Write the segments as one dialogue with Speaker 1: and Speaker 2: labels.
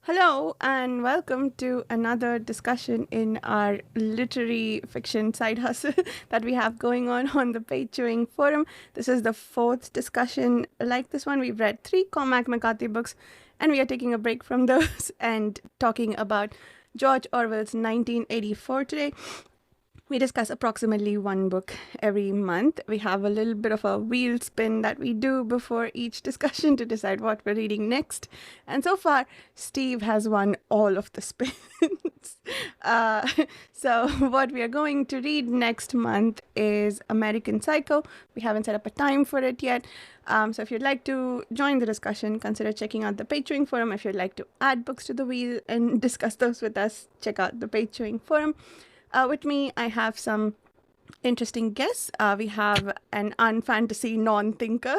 Speaker 1: Hello, and welcome to another discussion in our literary fiction side hustle that we have going on the Page Chewing Forum. This is the fourth discussion. Like this one, we've read 3 Cormac McCarthy books, and we are taking a break from those and talking about George Orwell's 1984 today. We discuss approximately one book every month. We have a little bit of a wheel spin that we do before each discussion to decide what we're reading next. And so far, Steve has won all of the spins. So what we are going to read next month is American Psycho. We haven't set up a time for it yet. So if you'd like to join the discussion, consider checking out the Page Chewing Forum. If you'd like to add books to the wheel and discuss those with us, check out the Page Chewing Forum. With me, I have some interesting guests. We have an unfantasy non-thinker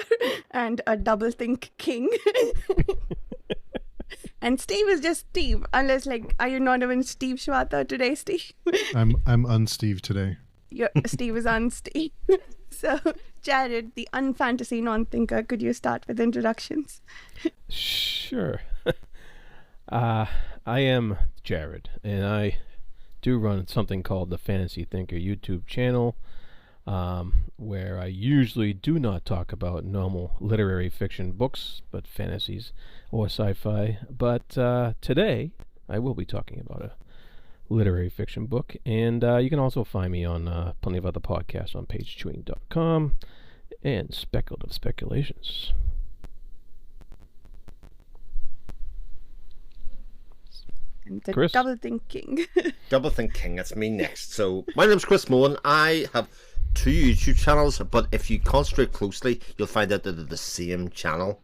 Speaker 1: and a double-think king. And Steve is just Steve, unless, are you not even Steve Schwarther today, Steve?
Speaker 2: I'm un-Steve today.
Speaker 1: Steve is un-Steve. So, Jarrod, the unfantasy non-thinker, could you start with introductions?
Speaker 3: Sure. I am Jarrod, and I do run something called the Fantasy Thinker YouTube channel, where I usually do not talk about normal literary fiction books, but fantasies or sci-fi. But today, I will be talking about a literary fiction book, and you can also find me on plenty of other podcasts on pagechewing.com and Speculative Speculations.
Speaker 1: And the
Speaker 3: Chris?
Speaker 1: double thinking.
Speaker 4: Double Think King, that's me next. So, my name's Chris Mohan. I have 2 YouTube channels, but if you concentrate closely, you'll find out that they're the same channel.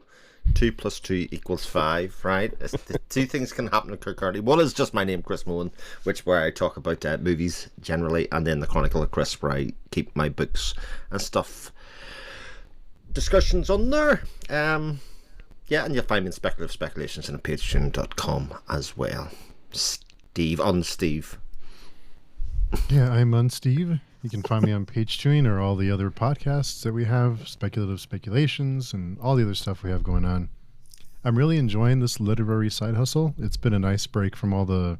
Speaker 4: 2 plus 2 equals 5, right? The 2 things can happen concurrently. One is just my name, Chris Mohan, where I talk about movies generally, and then the Chronicle of Chris, where I keep my books and stuff. Discussions on there. Yeah, and you'll find me in Speculative Speculations and at patreon.com as well. Steve.
Speaker 2: Yeah, I'm un-Steve. You can find me on Page Chewing or all the other podcasts that we have, Speculative Speculations, and all the other stuff we have going on. I'm really enjoying this literary side hustle. It's been a nice break from all the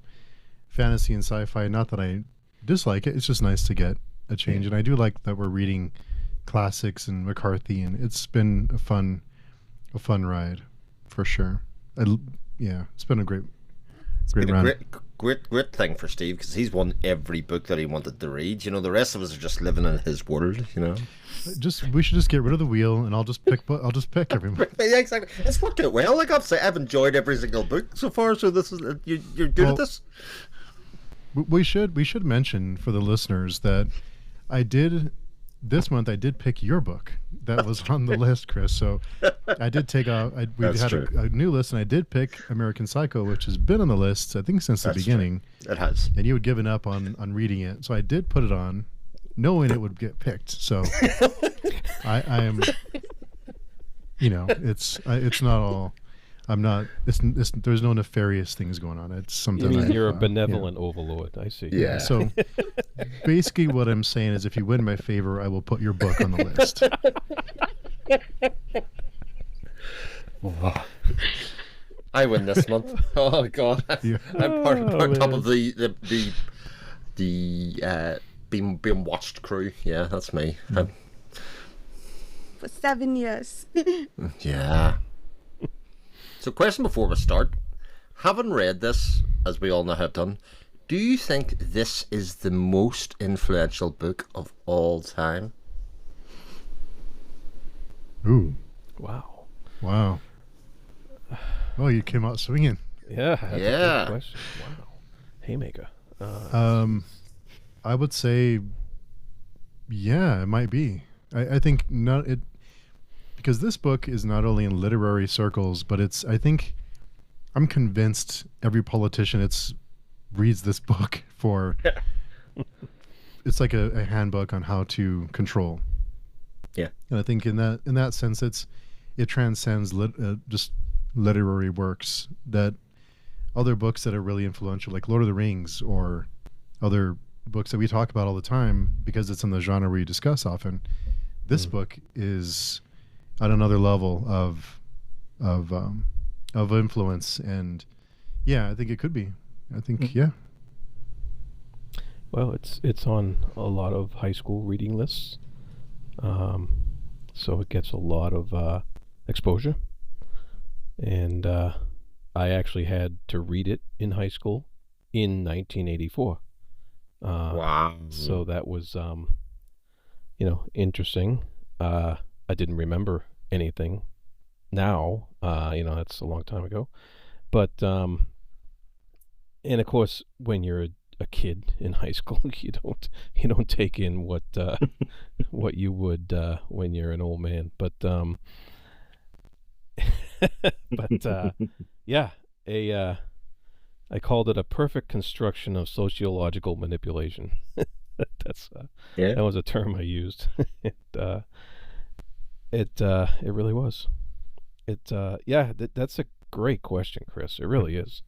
Speaker 2: fantasy and sci-fi. Not that I dislike it. It's just nice to get a change. And I do like that we're reading classics and McCarthy, and it's been a fun ride for sure. It's been a great run.
Speaker 4: Great thing for Steve, because he's won every book that he wanted to read. You know, the rest of us are just living in his world. You know,
Speaker 2: we should just get rid of the wheel, and I'll just pick every month.
Speaker 4: Yeah, exactly. It's worked out well. Like I've enjoyed every single book so far. So this is you're good at this.
Speaker 2: We should mention for the listeners that this month I did pick your book that was on the list, Chris. So I did take we had a new list, and I did pick American Psycho, which has been on the list, I think, since the beginning.
Speaker 4: True. It has.
Speaker 2: And you had given up on reading it. So I did put it on, knowing it would get picked. So I am, it's not all, I'm not, there's no nefarious things going on. It's something.
Speaker 3: You mean you're a benevolent overlord? I see.
Speaker 4: Yeah.
Speaker 2: So basically what I'm saying is, if you win my favor, I will put your book on the list.
Speaker 4: I win this month. Oh God,
Speaker 2: Yeah.
Speaker 4: I'm part top of the being watched crew. Yeah, that's me.
Speaker 1: For 7 years.
Speaker 4: Yeah. So, question before we start: having read this, as we all now have done, do you think this is the most influential book of all time?
Speaker 2: Ooh.
Speaker 3: Wow.
Speaker 2: Oh, you came out swinging.
Speaker 3: Yeah. That's a good question. Wow. Haymaker.
Speaker 2: I would say, yeah, it might be. I think not it, because this book is not only in literary circles, but I'm convinced every politician reads this book for. It's like a handbook on how to control.
Speaker 4: Yeah,
Speaker 2: and I think in that sense, it transcends just literary works, that other books that are really influential, like Lord of the Rings, or other books that we talk about all the time because it's in the genre we discuss often. This book is at another level of influence, and Yeah, I think it could be. I think
Speaker 3: Mm.
Speaker 2: yeah.
Speaker 3: Well, it's on a lot of high school reading lists, so it gets a lot of exposure. And I actually had to read it in high school in 1984.
Speaker 4: Wow.
Speaker 3: So that was, interesting. I didn't remember anything now. That's a long time ago. But and of course, when you're a kid in high school, you don't take in what what you would when you're an old man. But yeah, I called it a perfect construction of sociological manipulation. That's
Speaker 4: Yeah.
Speaker 3: that was a term I used. It really was. That's a great question, Chris. It really is.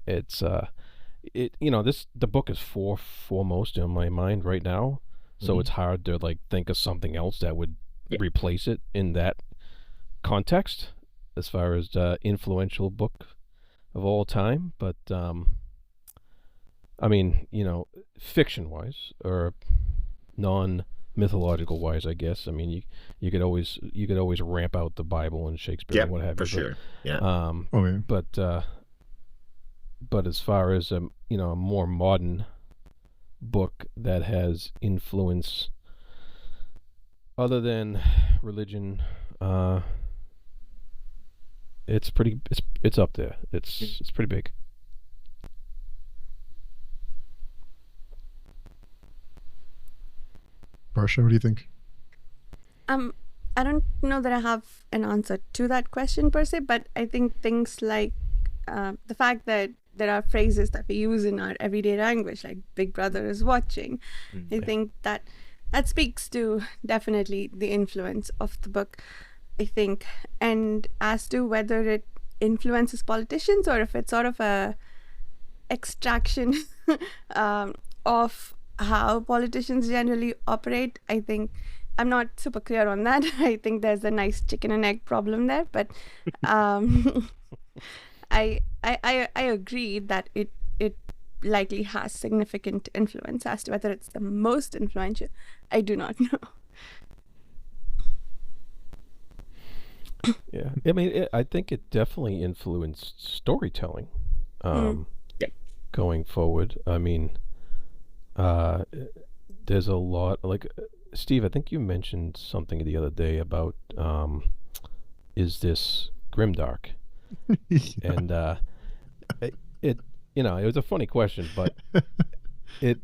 Speaker 3: It's the book is foremost in my mind right now, so
Speaker 4: Mhm.
Speaker 3: it's hard to like think of something else that would
Speaker 4: Yeah.
Speaker 3: replace it in that context as far as influential book of all time. But I mean, fiction wise or non mythological wise, I guess. I mean, you could always ramp out the Bible and Shakespeare
Speaker 4: Yeah,
Speaker 3: and what have
Speaker 4: for
Speaker 3: you.
Speaker 4: sure. Yeah.
Speaker 2: Oh yeah.
Speaker 3: But as far as a more modern book that has influence other than religion, it's up there. It's pretty big.
Speaker 2: Varsha, what do you think?
Speaker 1: I don't know that I have an answer to that question per se, but I think things like the fact that there are phrases that we use in our everyday language, like "Big Brother is watching," I
Speaker 3: Yeah.
Speaker 1: think that speaks to definitely the influence of the book. I think, and as to whether it influences politicians or if it's sort of a extraction of how politicians generally operate, I think I'm not super clear on that. I think there's a nice chicken and egg problem there, but um, I agree that it likely has significant influence. As to whether it's the most influential, I do not know.
Speaker 3: Yeah, I mean, I think it definitely influenced storytelling
Speaker 4: Yeah.
Speaker 3: going forward. I mean, uh, there's a lot like Steve. I think you mentioned something the other day about is this grimdark? And it it was a funny question, but it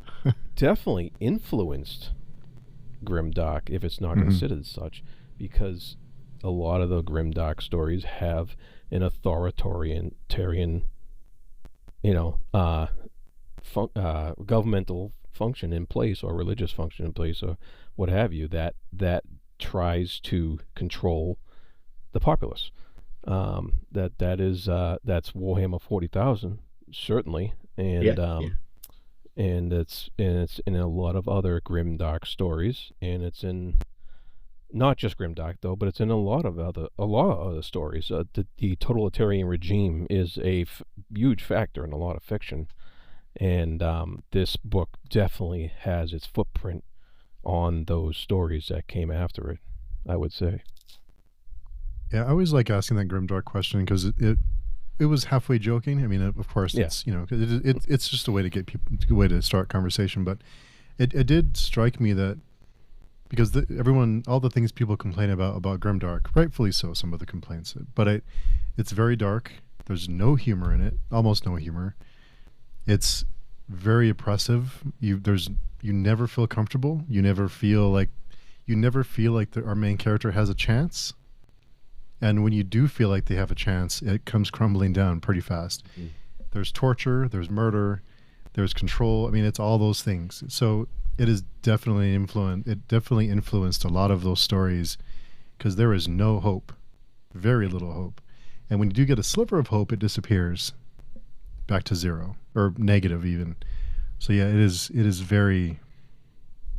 Speaker 3: definitely influenced grimdark if it's not
Speaker 2: Mhm.
Speaker 3: considered such, because a lot of the grimdark stories have an authoritarian, governmental function in place or religious function in place or what have you that tries to control the populace. That's Warhammer 40,000 certainly, and
Speaker 4: Yeah. Yeah.
Speaker 3: it's in a lot of other grimdark stories, and it's in not just grimdark though, but it's in a lot of other stories. The totalitarian regime is a huge factor in a lot of fiction, and this book definitely has its footprint on those stories that came after it, I would say.
Speaker 2: Yeah, I always like asking that grimdark question because it was halfway joking. I mean, of course,
Speaker 3: Yeah.
Speaker 2: it's 'cause it's just a way to get people, a way to start conversation. But it did strike me that because all the things people complain about grimdark, rightfully so, some of the complaints, but it's very dark. There's no humor in it, almost no humor. It's very oppressive. You never feel comfortable. You never feel like our main character has a chance. And when you do feel like they have a chance, it comes crumbling down pretty fast.
Speaker 4: Mm.
Speaker 2: There's torture, there's murder, there's control. I mean, it's all those things. So it is definitely influenced a lot of those stories because there is no hope, very little hope. And when you do get a sliver of hope, it disappears back to zero or negative even. So yeah, it is very,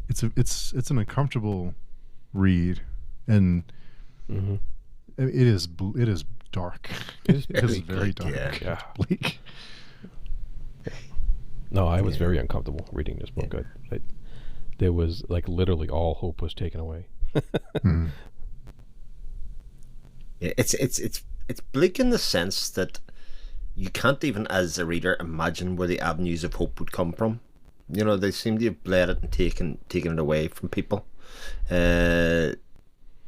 Speaker 2: it's an uncomfortable read, and
Speaker 3: Mm-hmm.
Speaker 2: it is dark.
Speaker 3: It's
Speaker 2: It is
Speaker 3: pretty
Speaker 2: very
Speaker 4: bleak,
Speaker 2: dark.
Speaker 3: yeah.
Speaker 2: Bleak.
Speaker 3: No, I was
Speaker 4: Yeah.
Speaker 3: very uncomfortable reading this book. There was like literally all hope was taken away.
Speaker 2: Mm.
Speaker 4: Yeah, it's bleak in the sense that you can't even, as a reader, imagine where the avenues of hope would come from. You know, they seem to have bled it and taken it away from people, and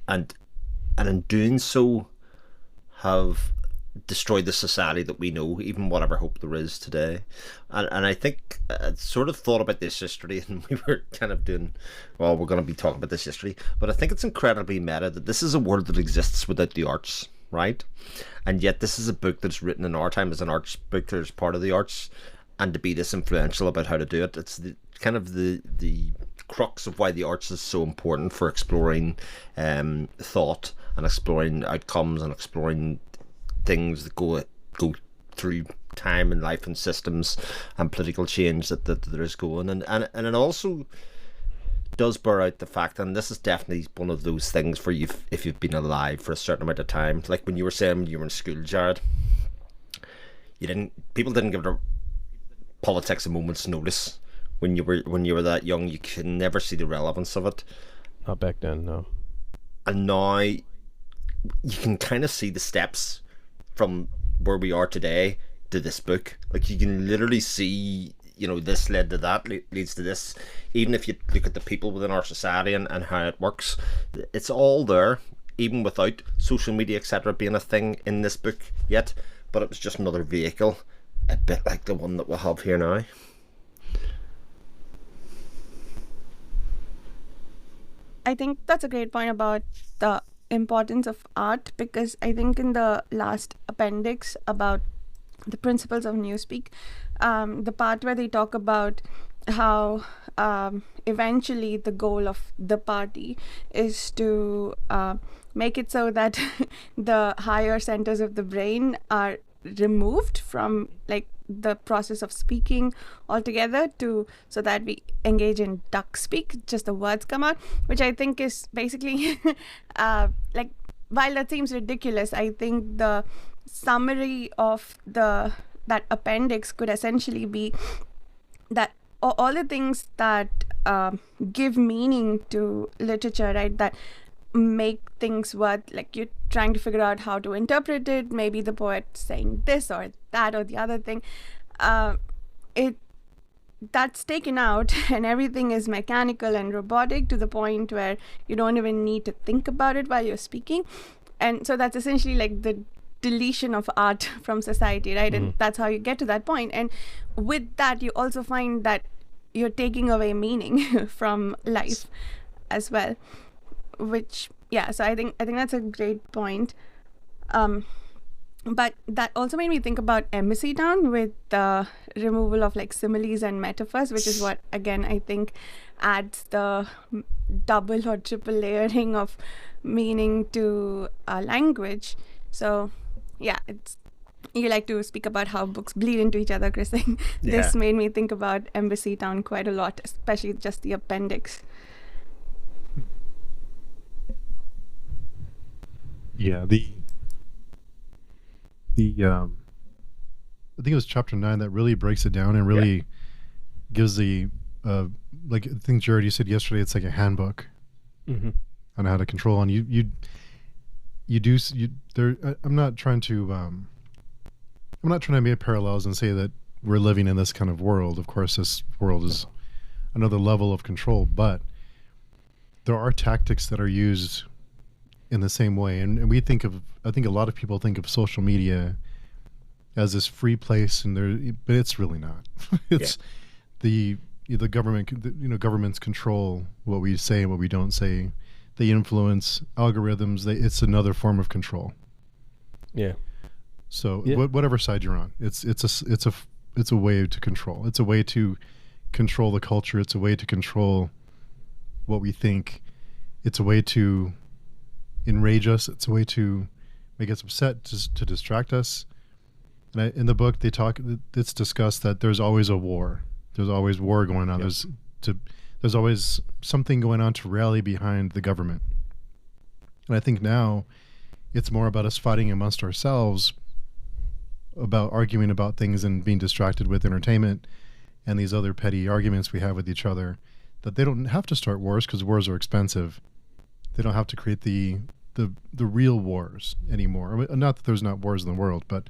Speaker 4: in doing so, have destroyed the society that we know, even whatever hope there is today. And I think I sort of thought about this yesterday, and we were kind of doing, well, we're going to be talking about this yesterday, but I think it's incredibly meta that this is a world that exists without the arts, right? And yet this is a book that's written in our time as an arts book. There's part of the arts, and to be this influential about how to do it, it's the kind of the crux of why the arts is so important for exploring thought and exploring outcomes and exploring things that go through time and life and systems and political change that there is going, and it also does bear out the fact, and this is definitely one of those things for you if you've been alive for a certain amount of time, like when you were saying when you were in school, Jarrod, people didn't give politics a moment's notice when you were that young. You could never see the relevance of it,
Speaker 3: Not back then, no.
Speaker 4: and now you can kind of see the steps from where we are today to this book. Like, you can literally see, you know, this led to that, leads to this. Even if you look at the people within our society and how it works, it's all there, even without social media, etc., being a thing in this book yet. But it was just another vehicle, a bit like the one that we have here now.
Speaker 1: I think that's a great point about the importance of art, because I think in the last appendix about the principles of Newspeak, the part where they talk about how eventually the goal of the party is to make it so that the higher centers of the brain are removed from like the process of speaking altogether, to so that we engage in duck speak, just the words come out, which I think is basically like, while that seems ridiculous, I think the summary of that appendix could essentially be that all the things that give meaning to literature, right, that make things worth, like, you're trying to figure out how to interpret it, maybe the poet saying this or that or the other thing, that's taken out and everything is mechanical and robotic to the point where you don't even need to think about it while you're speaking. And so that's essentially like the deletion of art from society, right? And that's how you get to that point. And with that, you also find that you're taking away meaning from life as well, which, yeah, so I think that's a great point. But that also made me think about Embassy Town with the removal of like similes and metaphors, which is what, again, I think adds the double or triple layering of meaning to language. So, yeah, you like to speak about how books bleed into each other, Chris. This made me think about Embassy Town quite a lot, especially just the appendix.
Speaker 2: Yeah, I think it was chapter 9 that really breaks it down and really gives the like, I think, Jarrod, you said yesterday, it's like a handbook on how to control. And you there. I'm not trying to make parallels and say that we're living in this kind of world. Of course, this world is another level of control, but there are tactics that are used in the same way. And I think a lot of people think of social media as this free place, but it's really not. It's the government, governments control what we say and what we don't say. They influence algorithms. It's another form of control.
Speaker 3: Yeah.
Speaker 2: So whatever side you're on, it's a way to control. It's a way to control the culture. It's a way to control what we think. It's a way to enrage us. It's a way to make us upset, to distract us. And in the book, it's discussed that there's always a war. There's always war going on. Yep. There's always something going on to rally behind the government. And I think now, It's more about us fighting amongst ourselves, about arguing about things and being distracted with entertainment and these other petty arguments we have with each other, that they don't have to start wars because wars are expensive. They don't have to create the real wars anymore. I mean, not that there's not wars in the world, but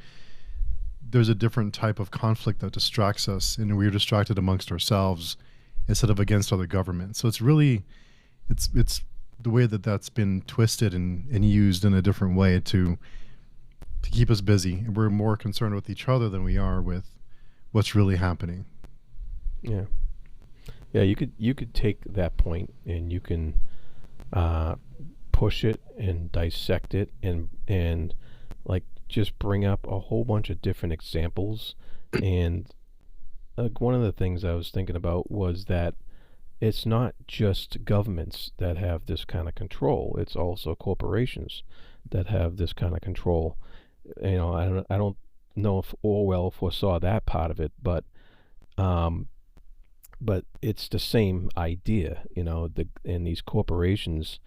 Speaker 2: there's a different type of conflict that distracts us, and we're distracted amongst ourselves instead of against other governments. So it's really, it's the way that that's been twisted and used in a different way to keep us busy. And we're more concerned with each other than we are with what's really happening.
Speaker 3: Yeah. Yeah, you could take that point and you can push it and dissect it and like just bring up a whole bunch of different examples. And like one of the things I was thinking about was that it's not just governments that have this kind of control. It's also corporations that have this kind of control. You know, I don't know if Orwell foresaw that part of it, but it's the same idea. You know, and these corporations,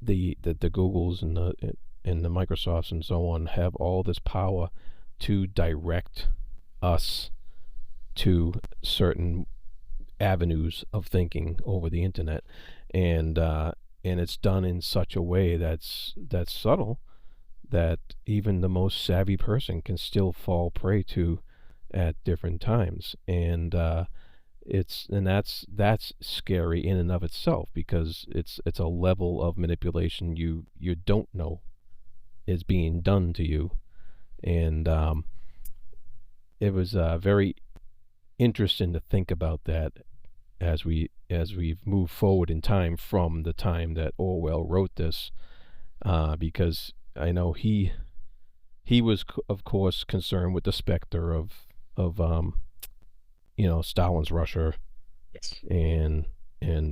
Speaker 3: the Googles and the Microsofts and so on, have all this power to direct us to certain avenues of thinking over the internet, and it's done in such a way that's subtle that even the most savvy person can still fall prey to at different times. And that's scary in and of itself, because it's a level of manipulation you don't know is being done to you. And it was very interesting to think about that as we've moved forward in time from the time that Orwell wrote this, because I know he was of course concerned with the specter of you know, Stalin's Russia,
Speaker 4: Yes.
Speaker 3: and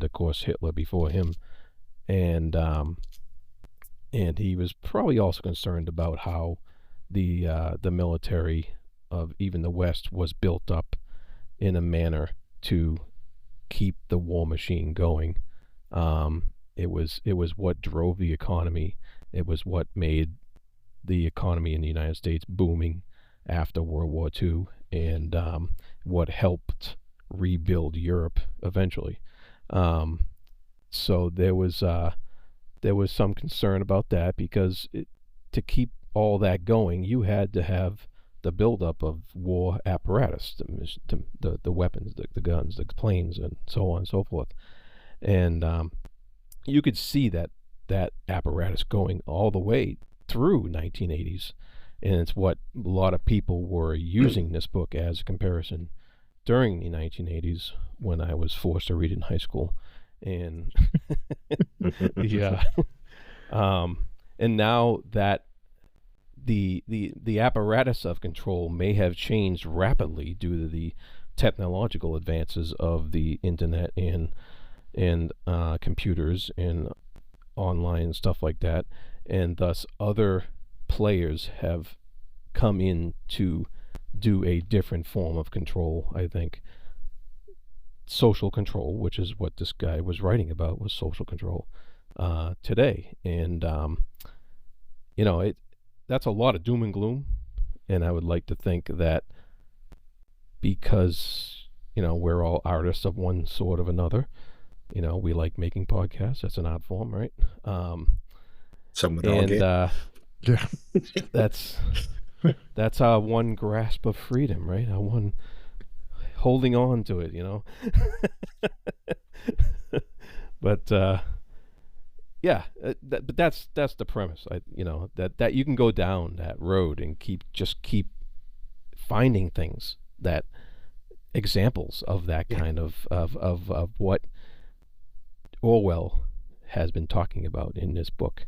Speaker 3: of course Hitler before him, and he was probably also concerned about how the military of even the West was built up in a manner to keep the war machine going. It was what drove the economy. It was what made the economy in the United States booming after World War II, and what helped rebuild Europe eventually. So there was some concern about that, because to keep all that going, you had to have the buildup of war apparatus, the weapons, the guns, the planes, and so on and so forth. And you could see that apparatus going all the way through 1980s. And it's what a lot of people were using this book as a comparison during the 1980s, when I was forced to read it in high school. And yeah. And now that the apparatus of control may have changed rapidly due to the technological advances of the internet and computers and online stuff like that, and thus other players have come in to do a different form of control. I think social control, which is what this guy was writing about, was social control today. And you know, that's a lot of doom and gloom, and I would like to think that because, you know, we're all artists of one sort of another, you know, we like making podcasts. That's an art form, right?
Speaker 4: Some would argue.
Speaker 2: Yeah.
Speaker 3: That's our one grasp of freedom, right? Our one holding on to it, you know. But yeah, but that's the premise. You know, that you can go down that road and keep finding things, that examples of that kind of what Orwell has been talking about in this book,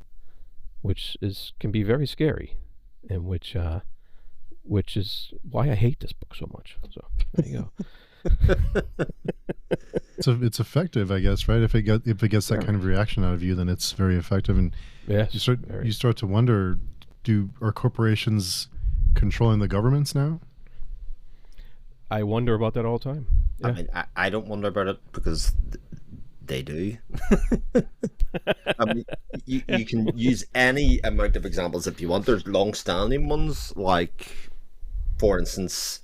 Speaker 3: which can be very scary, and which is why I hate this book so much. So there you go.
Speaker 2: So it's effective, I guess, right? If it gets that kind of reaction out of you, then it's very effective. And
Speaker 3: yes,
Speaker 2: you start to wonder, are corporations controlling the governments now?
Speaker 3: I wonder about that all the time. Yeah.
Speaker 4: I mean, I don't wonder about it, because they do. I mean, you can use any amount of examples if you want. There's long-standing ones, like, for instance,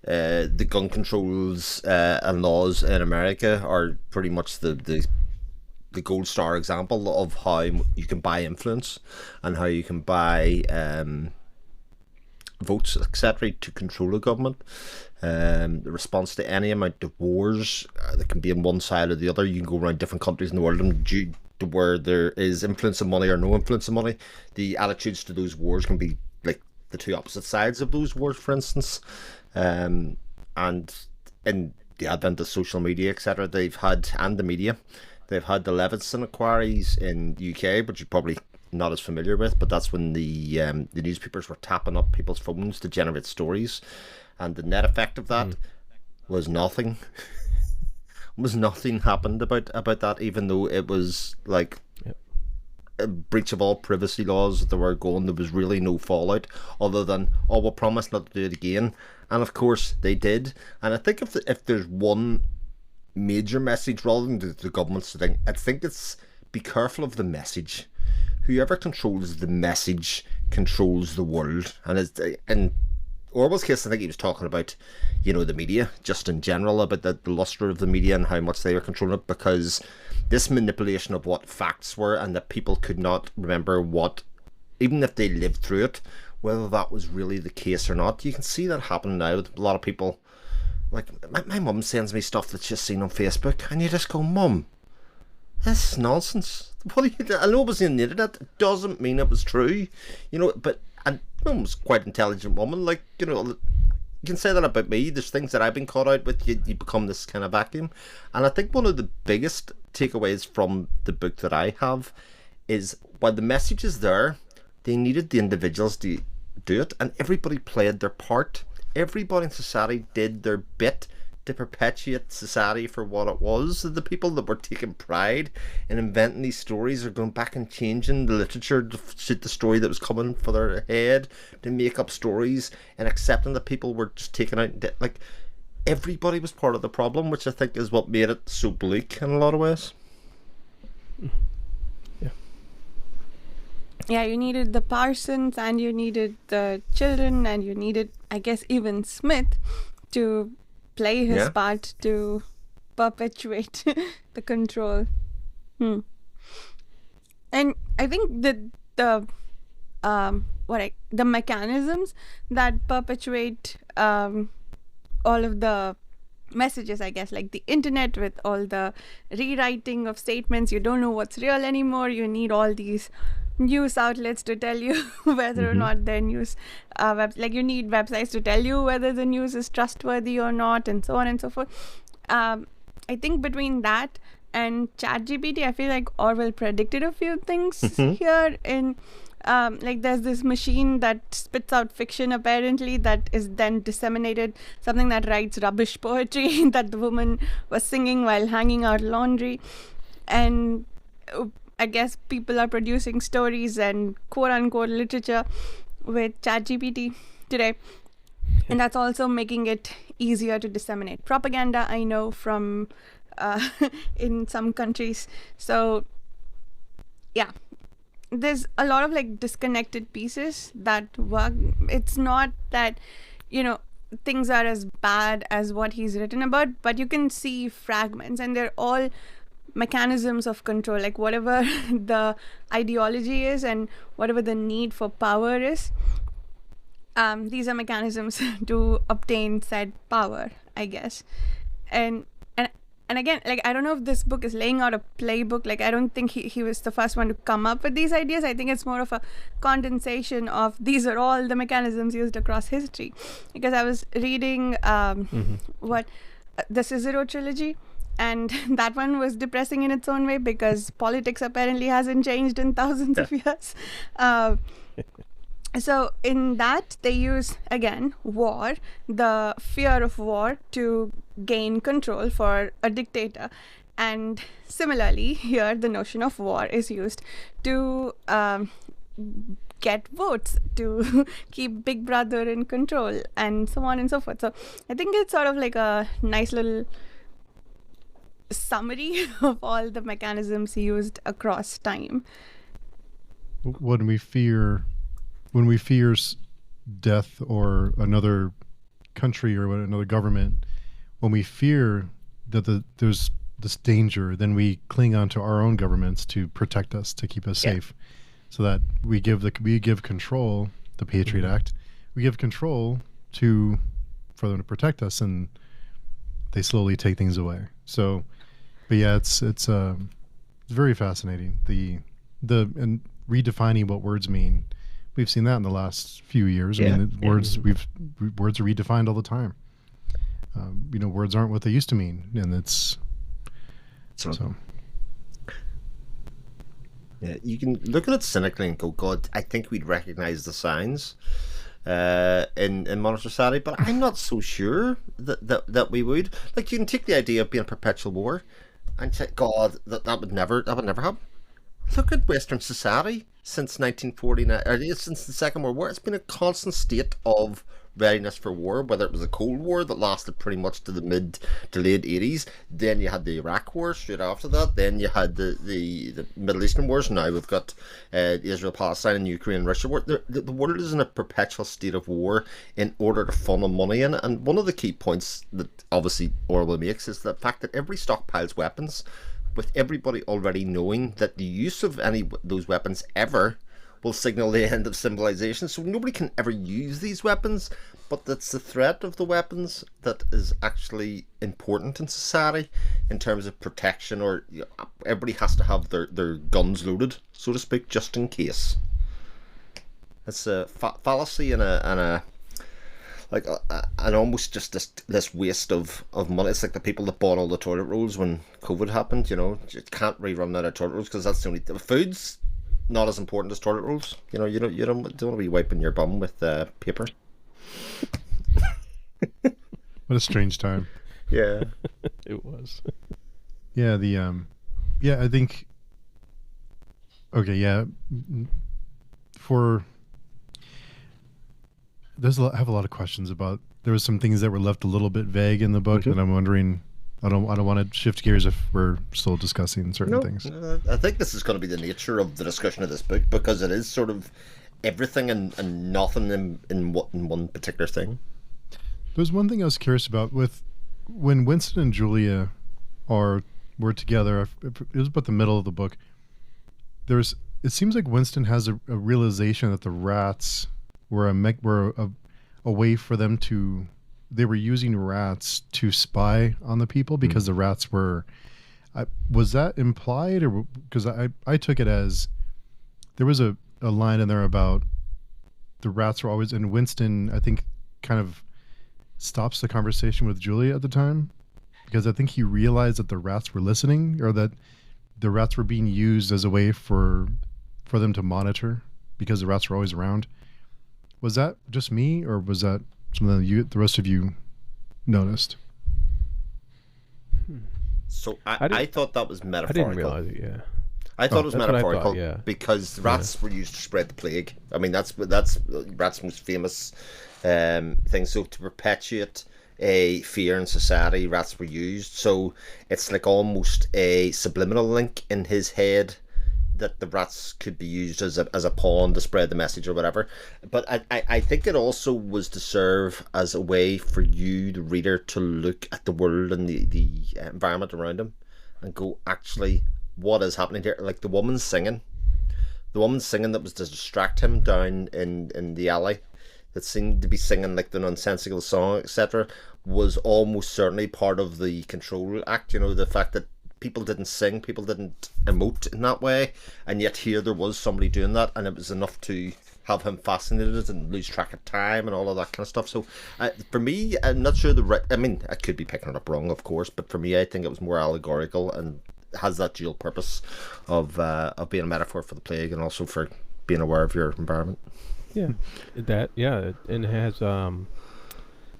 Speaker 4: the gun controls and laws in America are pretty much the gold star example of how you can buy influence and how you can buy votes, etc., to control a government. The response to any amount of wars that can be on one side or the other. You can go around different countries in the world, and due to where there is influence of money or no influence of money, the attitudes to those wars can be like the two opposite sides of those wars, for instance. And in the advent of social media, etc., they've had, and the media, they've had the Leveson inquiries in UK, which you're probably not as familiar with, but that's when the newspapers were tapping up people's phones to generate stories, and the net effect of that was nothing. Nothing happened about that, even though it was like a breach of all privacy laws that they were going. There was really no fallout other than, oh, we'll promise not to do it again, and of course they did. And I think if there's one major message rather than the government's thing, I think it's be careful of the message. Whoever controls the message controls the world. And in Orwell's case, I think he was talking about, the media, just in general, about the luster of the media and how much they were controlling it, because this manipulation of what facts were, and that people could not remember what, even if they lived through it, whether that was really the case or not. You can see that happening now with a lot of people. Like, my mum sends me stuff that she's seen on Facebook, and you just go, Mum, this is nonsense. I know it was in the internet. It doesn't mean it was true, But and Mum's quite an intelligent woman. Like, you can say that about me. There's things that I've been caught out with. You become this kind of vacuum. And I think one of the biggest takeaways from the book that I have is, while the message is there, they needed the individuals to do it, and everybody played their part. Everybody in society did their bit to perpetuate society for what it was. The people that were taking pride in inventing these stories are going back and changing the literature to suit the story that was coming for their head, to make up stories, and accepting that people were just taken out. Like, everybody was part of the problem, which I think is what made it so bleak in a lot of ways.
Speaker 1: Yeah, you needed the Parsons, and you needed the children, and you needed, I guess, even Smith to play his part to perpetuate the control. And I think that the mechanisms that perpetuate all of the messages, I guess, like the internet with all the rewriting of statements, you don't know what's real anymore. You need all these news outlets to tell you whether or not their news you need websites to tell you whether the news is trustworthy or not, and so on and so forth. I think between that and ChatGPT, I feel like Orwell predicted a few things here. In there's this machine that spits out fiction, apparently, that is then disseminated, something that writes rubbish poetry that the woman was singing while hanging out laundry. And I guess people are producing stories and quote-unquote literature with ChatGPT today. And that's also making it easier to disseminate propaganda, I know, from in some countries. So, yeah, there's a lot of disconnected pieces that work. It's not that, things are as bad as what he's written about, but you can see fragments, and they're all mechanisms of control. Like, whatever the ideology is and whatever the need for power is, these are mechanisms to obtain said power, I guess. And again, I don't know if this book is laying out a playbook. I don't think he was the first one to come up with these ideas. I think it's more of a condensation of these are all the mechanisms used across history. Because I was reading the Cicero trilogy, and that one was depressing in its own way, because politics apparently hasn't changed in thousands of years. So in that, they use, again, war, the fear of war, to gain control for a dictator. And similarly, here, the notion of war is used to get votes, to keep Big Brother in control, and so on and so forth. So I think it's sort of like a nice little summary of all the mechanisms used across time.
Speaker 2: When we fear death or another country or another government, when we fear that there's this danger, then we cling on to our own governments to protect us, to keep us safe, so that we give control, the Patriot Act, we give control for them to protect us, and they slowly take things away. So, but yeah, it's very fascinating. And redefining what words mean. We've seen that in the last few years. I mean, words are redefined all the time. Words aren't what they used to mean, and it's so.
Speaker 4: Yeah, you can look at it cynically and go, God, I think we'd recognize the signs in modern society, but I'm not so sure that we would. Like, you can take the idea of being a perpetual war and say, God, that would never happen. Look at Western society since 1949, or since the Second World War. It's been a constant state of readiness for war, whether it was a Cold War that lasted pretty much to the mid to late 80s. Then you had the Iraq War straight after that. Then you had the Middle Eastern wars. Now we've got Israel, Palestine, and Ukraine, Russia war. The world is in a perpetual state of war in order to funnel money in. And one of the key points that obviously Orwell makes is the fact that every stockpiles weapons, with everybody already knowing that the use of any of those weapons ever will signal the end of civilization. So nobody can ever use these weapons, but it's the threat of the weapons that is actually important in society in terms of protection, or everybody has to have their guns loaded, so to speak, just in case. It's a fallacy and and almost just this waste of money. It's like the people that bought all the toilet rolls when COVID happened. You can't rerun out of toilet rolls because that's the food's not as important as toilet rolls. You don't want to be wiping your bum with paper.
Speaker 2: What a strange time.
Speaker 4: Yeah,
Speaker 3: it was.
Speaker 2: Yeah, I think. Okay, yeah. I have a lot of questions about. There was some things that were left a little bit vague in the book, and I'm wondering. I don't want to shift gears if we're still discussing certain things.
Speaker 4: I think this is going to be the nature of the discussion of this book, because it is sort of everything and nothing in one particular thing.
Speaker 2: There's one thing I was curious about with when Winston and Julia were together. It was about the middle of the book. It seems like Winston has a realization that the rats were a way for them to. They were using rats to spy on the people because the rats were. Was that implied, or because I took it as there was a line in there about the rats were always, and Winston I think kind of stops the conversation with Julia at the time because I think he realized that the rats were listening, or that the rats were being used as a way for them to monitor because the rats were always around. Was that just me, or was that something that the rest of you noticed?
Speaker 4: So I thought that was metaphorical.
Speaker 3: I didn't realize it. Yeah,
Speaker 4: I thought it was metaphorical
Speaker 3: because
Speaker 4: rats were used to spread the plague. I mean, that's rats' most famous thing. So to perpetuate a fear in society, rats were used. So it's like almost a subliminal link in his head that the rats could be used as a pawn to spread the message or whatever. But I think it also was to serve as a way for you, the reader, to look at the world and the environment around him and go, actually, what is happening here? Like the woman singing that was to distract him down in the alley, that seemed to be singing like the nonsensical song, etc., was almost certainly part of the control act. The fact that people didn't sing, people didn't emote in that way, and yet here there was somebody doing that, and it was enough to have him fascinated and lose track of time and all of that kind of stuff. So for me, I'm not sure I mean, I could be picking it up wrong, of course, but for me, I think it was more allegorical and has that dual purpose of being a metaphor for the plague and also for being aware of your environment.
Speaker 3: Yeah, and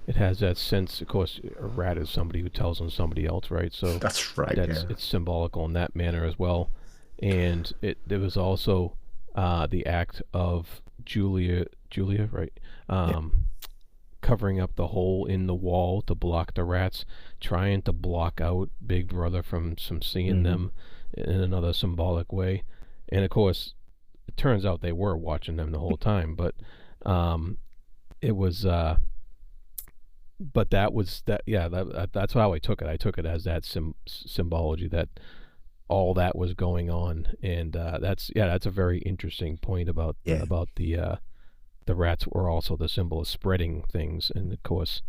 Speaker 3: it has that sense. Of course, a rat is somebody who tells on somebody else, right? So
Speaker 4: that's right.
Speaker 3: It's symbolical in that manner as well. And there was also the act of Julia, right? covering up the hole in the wall to block the rats, trying to block out Big Brother from seeing them in another symbolic way. And of course, it turns out they were watching them the whole time, but it was but that's how I took it. I took it as that symbology, that all that was going on. And that's a very interesting point about the rats were also the symbol of spreading things, and of course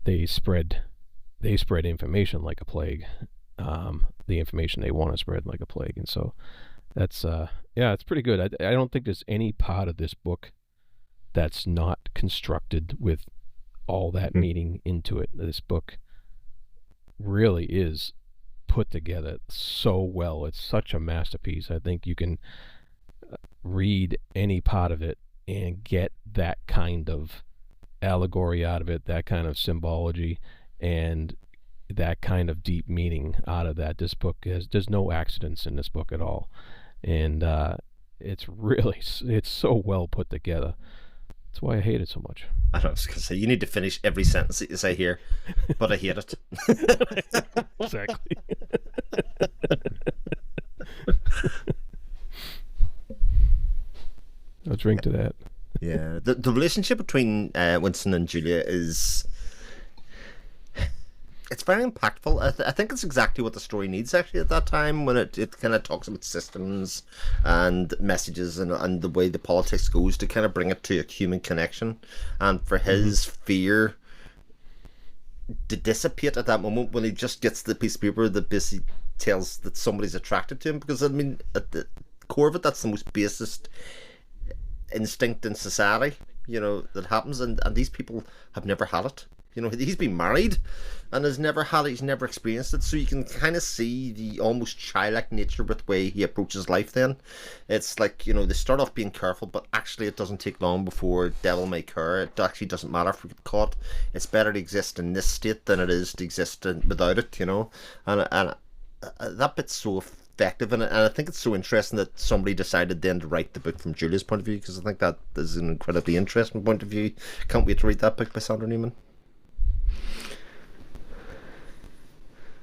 Speaker 3: they spread information like a plague, the information they want to spread like a plague. And so that's it's pretty good. I don't think there's any part of this book that's not constructed with all that meaning into it. This book really is put together so well. It's such a masterpiece. I think you can read any part of it and get that kind of allegory out of it, that kind of symbology, and that kind of deep meaning out of that. This book there's no accidents in this book at all, and it's so well put together. That's why I hate it so much.
Speaker 4: I was going to say, you need to finish every sentence that you say here, but I hate it.
Speaker 3: Exactly. I'll drink to that.
Speaker 4: Yeah, the relationship between Winston and Julia it's very impactful. I think it's exactly what the story needs, actually, at that time, when it kind of talks about systems and messages and the way the politics goes, to kind of bring it to a human connection, and for his fear to dissipate at that moment when he just gets the piece of paper that basically tells that somebody's attracted to him. Because, I mean, at the core of it, that's the most basest instinct in society, that happens, and these people have never had it. He's been married and he's never experienced it, so you can kind of see the almost childlike nature with the way he approaches life. Then it's like, they start off being careful, but actually it doesn't take long before devil may care. It actually doesn't matter if we get caught. It's better to exist in this state than it is to exist without it, and that bit's so effective, and I think it's so interesting that somebody decided then to write the book from Julia's point of view, because I think that is an incredibly interesting point of view. Can't wait to read that book by Sandra Newman.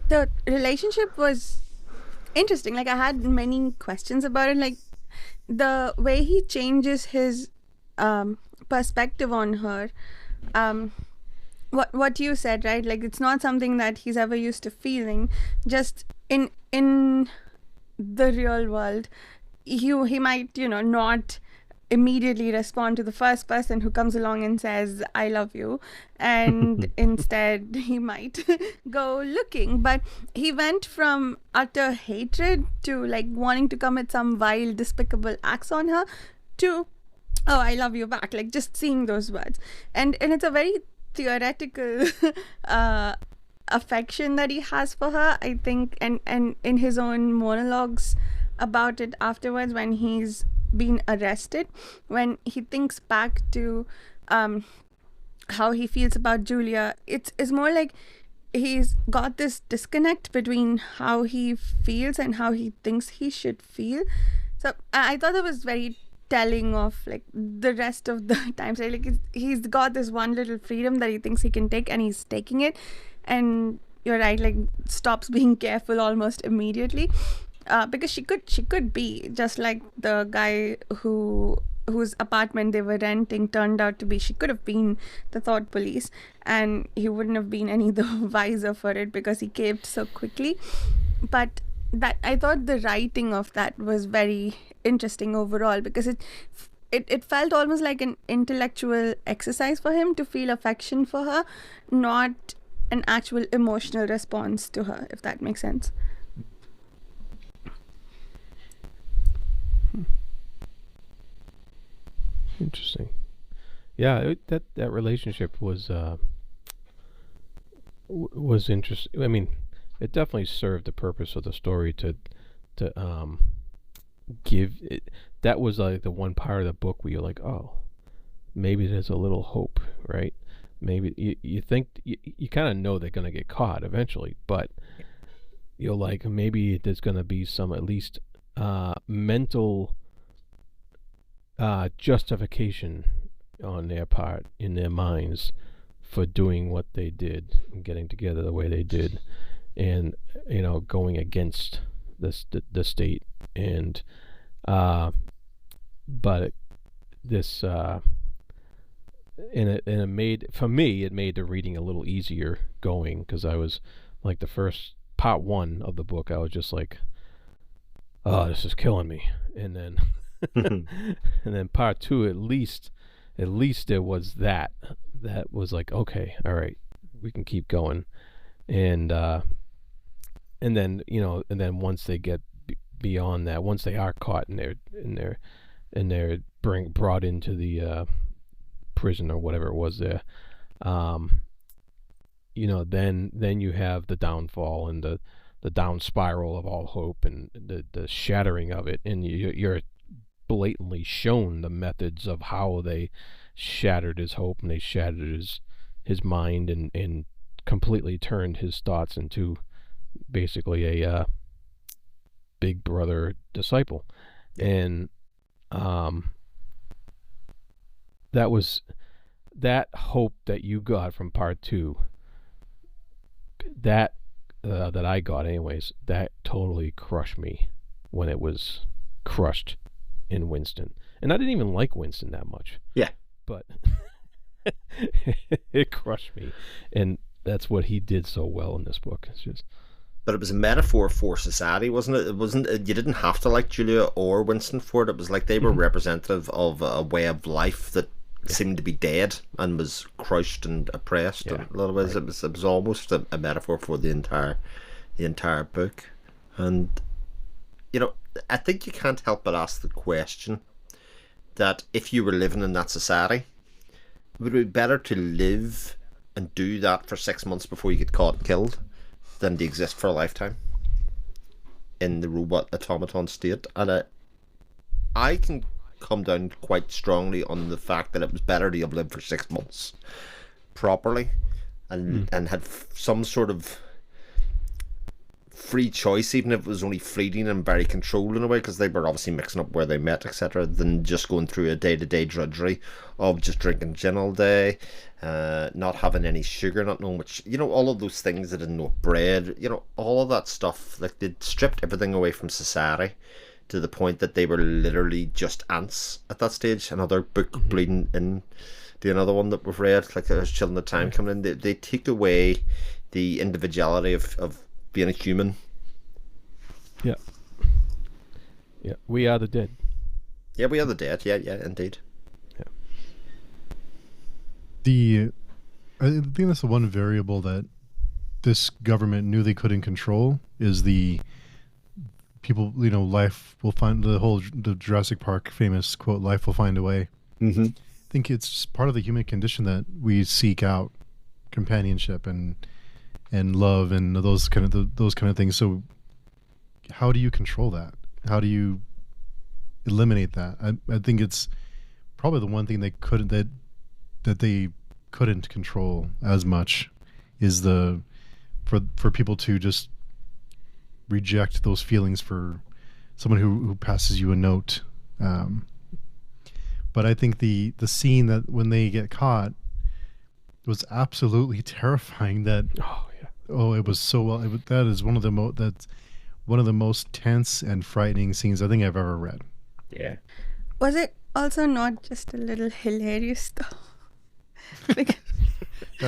Speaker 1: The relationship was interesting. Like, I had many questions about it. Like, the way he changes his perspective on her. What you said, right? Like, it's not something that he's ever used to feeling. Just in the real world, he might, not immediately respond to the first person who comes along and says, I love you, and instead he might go looking. But he went from utter hatred to like wanting to commit some vile, despicable acts on her to, oh, I love you back, like just seeing those words. And it's a very theoretical affection that he has for her, I think, and in his own monologues about it afterwards, when he's been arrested, when he thinks back to how he feels about Julia, it's more like he's got this disconnect between how he feels and how he thinks he should feel. So I thought that was very telling of like the rest of the time. So like he's got this one little freedom that he thinks he can take, and he's taking it, and you're right, like stops being careful almost immediately. Because she could be just like the guy whose apartment they were renting turned out to be. She could have been the thought police, and he wouldn't have been any the wiser for it because he caved so quickly. But that, I thought the writing of that was very interesting overall, because it felt almost like an intellectual exercise for him to feel affection for her, not an actual emotional response to her, if that makes sense.
Speaker 3: Interesting. Yeah, that relationship was interesting. I mean, it definitely served the purpose of the story to give it. That was like the one part of the book where you're like, oh, maybe there's a little hope, right? Maybe you think you kind of know they're gonna get caught eventually, but you're like, maybe there's gonna be some at least mental justification on their part in their minds for doing what they did and getting together the way they did, and going against the state. And but this and it made, for me, it made the reading a little easier going, because I was like, the first part one of the book, I was just like, oh, this is killing me. And then and then part two, at least there was that was like, okay, all right, we can keep going. And then once they get beyond that, once they are caught and they're brought into the prison or whatever it was there, then you have the downfall and the down spiral of all hope and the shattering of it, and you're blatantly shown the methods of how they shattered his hope, and they shattered his mind, and completely turned his thoughts into basically a big brother disciple. And that hope that you got from part two, that I got anyways, that totally crushed me when it was crushed in Winston. And I didn't even like Winston that much.
Speaker 4: Yeah.
Speaker 3: But it crushed me. And that's what he did so well in this book. It's just...
Speaker 4: But it was a metaphor for society, wasn't it? It wasn't. You didn't have to like Julia or Winston for it. It was like they were representative of a way of life that seemed to be dead and was crushed and oppressed. In a lot of ways, right. It was almost a metaphor for the entire book. And I think you can't help but ask the question that if you were living in that society, would it be better to live and do that for 6 months before you get caught and killed than to exist for a lifetime in the robot automaton state? And I can come down quite strongly on the fact that it was better to have lived for 6 months properly and had some sort of free choice, even if it was only fleeting and very controlled in a way, because they were obviously mixing up where they met, etc., than just going through a day-to-day drudgery of just drinking gin all day, not having any sugar, not knowing which, all of those things. They didn't know bread, all of that stuff. Like, they'd stripped everything away from society to the point that they were literally just ants at that stage. Another book bleeding in to another one that we've read, like there's Children of Time coming in. They take away the individuality of being a human.
Speaker 3: Yeah. We are the dead.
Speaker 4: Yeah, we are the dead. Yeah, indeed.
Speaker 2: Yeah. I think that's the one variable that this government knew they couldn't control is the people. Life will find the Jurassic Park famous quote: "Life will find a way."
Speaker 4: Mm-hmm.
Speaker 2: I think it's part of the human condition that we seek out companionship and love and those kind of things. So how do you control that? How do you eliminate that? I think it's probably the one thing they couldn't control as much is for people to just reject those feelings for someone who passes you a note. But I think the scene that when they get caught was absolutely terrifying. It was so well. That is one of the most tense and frightening scenes I think I've ever read.
Speaker 4: Yeah.
Speaker 1: Was it also not just a little hilarious though?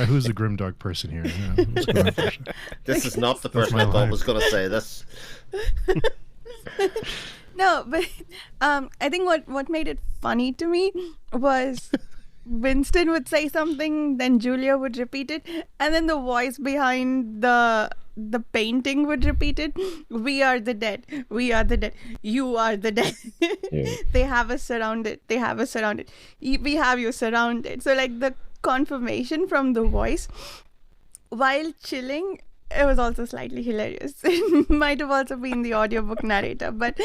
Speaker 2: Who's the grimdark person here? Yeah, what's going on, Varsha?
Speaker 4: This is not the person I thought was going to say this.
Speaker 1: No, but I think what made it funny to me was Winston would say something, then Julia would repeat it, and then the voice behind the painting would repeat it. We are the dead. We are the dead. You are the dead. Yeah. They have us surrounded. They have us surrounded. We have you surrounded. So like the confirmation from the voice while chilling, it was also slightly hilarious. It might have also been the audiobook narrator, but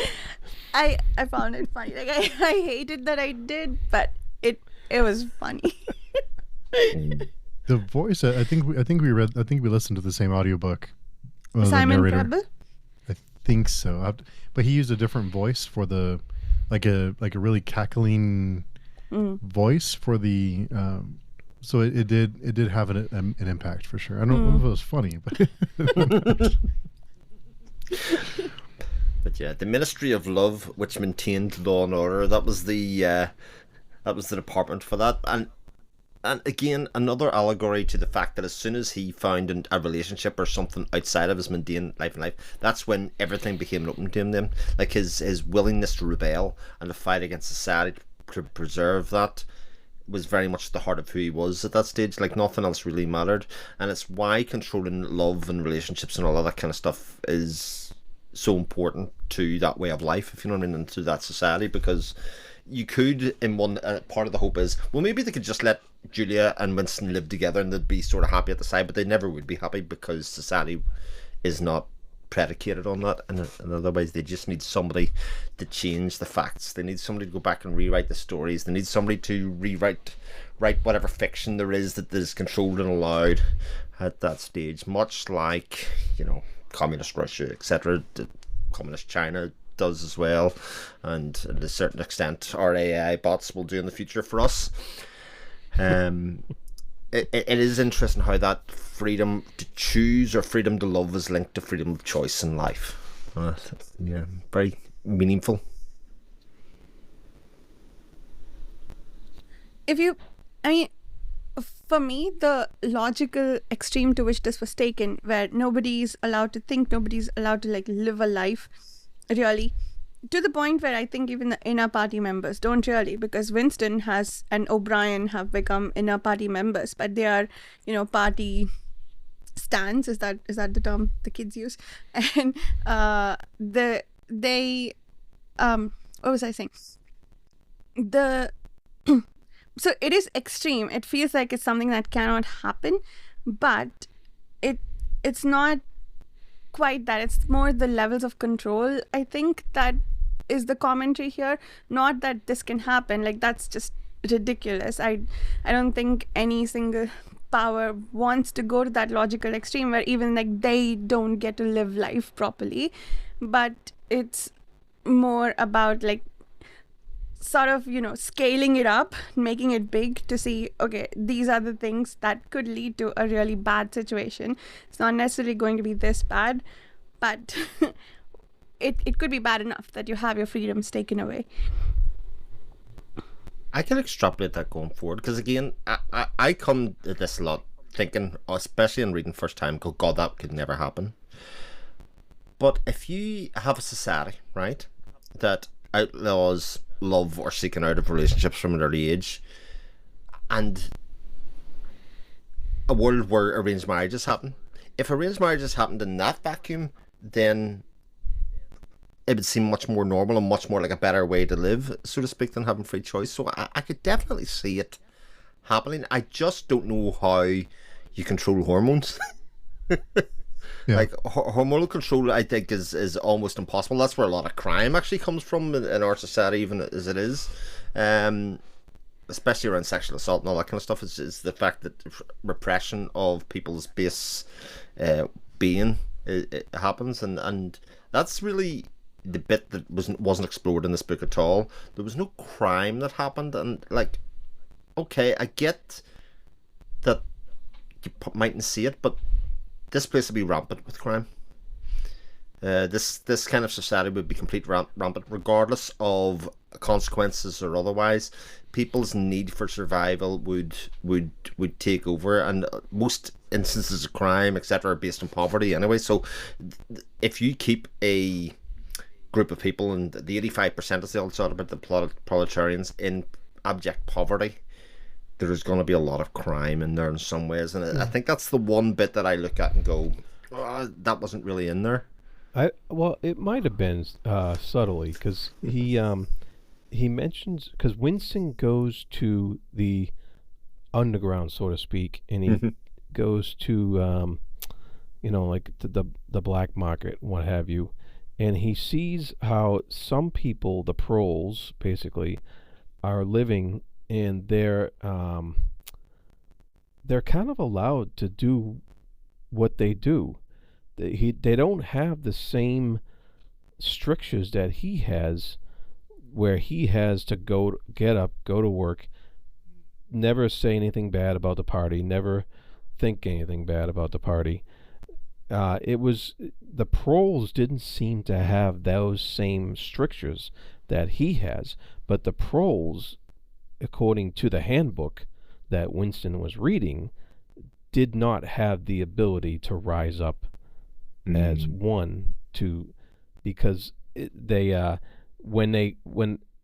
Speaker 1: I found it funny. Like I hated that I did, but it was funny.
Speaker 2: The voice, I think we listened to the same audiobook.
Speaker 1: Simon Preble?
Speaker 2: I think so. But he used a different voice for the like a really cackling voice for the. So it did have an impact for sure. I don't know if it was funny, but.
Speaker 4: But yeah, the Ministry of Love, which maintained law and order, that was the department for that. And again, another allegory to the fact that as soon as he found a relationship or something outside of his mundane life and life, that's when everything became open to him then. Like his willingness to rebel and to fight against society to preserve that was very much the heart of who he was at that stage. Like nothing else really mattered. And it's why controlling love and relationships and all of that kind of stuff is so important to that way of life, if you know what I mean, and to that society, because you could, in one part of the hope is, well, maybe they could just let Julia and Winston live together and they'd be sort of happy at the side, but they never would be happy because society is not predicated on that, and otherwise they just need somebody to change the facts. They need somebody to go back and rewrite the stories. They need somebody to write whatever fiction there is that is controlled and allowed at that stage, much like, you know, communist Russia, etc., communist China does as well, and to a certain extent our AI bots will do in the future for us. It is interesting how that freedom to choose or freedom to love is linked to freedom of choice in life. Yeah, very meaningful.
Speaker 1: For me, the logical extreme to which this was taken, where nobody's allowed to think, nobody's allowed to like live a life, really, to the point where I think even the inner party members don't really, because Winston and O'Brien have become inner party members, but they are, you know, party stands. Is that the term the kids use? And what was I saying? So it is extreme. It feels like it's something that cannot happen, but it's not quite that. It's more the levels of control, I think, that is the commentary here. Not that this can happen. Like, that's just ridiculous. I don't think any single power wants to go to that logical extreme where even like they don't get to live life properly. But it's more about like sort of, you know, scaling it up, making it big to see, okay, these are the things that could lead to a really bad situation. It's not necessarily going to be this bad, but it could be bad enough that you have your freedoms taken away.
Speaker 4: I can extrapolate that going forward, because again, I come to this a lot thinking, especially in reading first time, go, God, that could never happen. But if you have a society, right, that outlaws love or seeking out of relationships from an early age, and a world where arranged marriages happen, if arranged marriages happened in that vacuum, then it would seem much more normal and much more like a better way to live, so to speak, than having free choice. So I could definitely see it happening. I just don't know how you control hormones. Yeah. Like hormonal control, I think, is almost impossible. That's where a lot of crime actually comes from in our society, even as it is, especially around sexual assault and all that kind of stuff. Is the fact that repression of people's base being it happens, and that's really the bit that wasn't explored in this book at all. There was no crime that happened, and like, okay, I get that you mightn't see it, but this place would be rampant with crime. This kind of society would be complete rampant, regardless of consequences or otherwise. People's need for survival would take over, and most instances of crime, etc., are based on poverty anyway. So, if you keep a group of people, and the 85% is the old sort about the proletarians, in abject poverty, there's going to be a lot of crime in there in some ways, and I think that's the one bit that I look at and go, oh, that wasn't really in there.
Speaker 3: Well, it might have been subtly, because he mentions, because Winston goes to the underground, so to speak, and he goes to like the black market, what have you, and he sees how some people, the proles, basically, are living. And they're kind of allowed to do what they do. They don't have the same strictures that he has where he has to get up, go to work, never say anything bad about the party, never think anything bad about the party. It was the proles didn't seem to have those same strictures that he has, but the proles, according to the handbook that Winston was reading, did not have the ability to rise up as one to, because when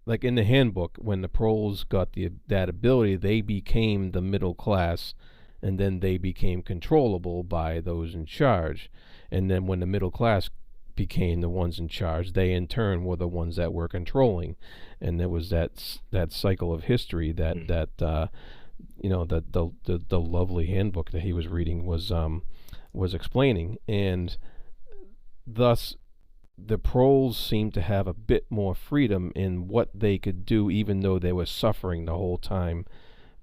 Speaker 3: like in the handbook, when the proles got that ability, they became the middle class, and then they became controllable by those in charge. And then when the middle class became the ones in charge, they in turn were the ones that were controlling. And there was that cycle of history that the lovely handbook that he was reading was explaining. And thus the proles seemed to have a bit more freedom in what they could do, even though they were suffering the whole time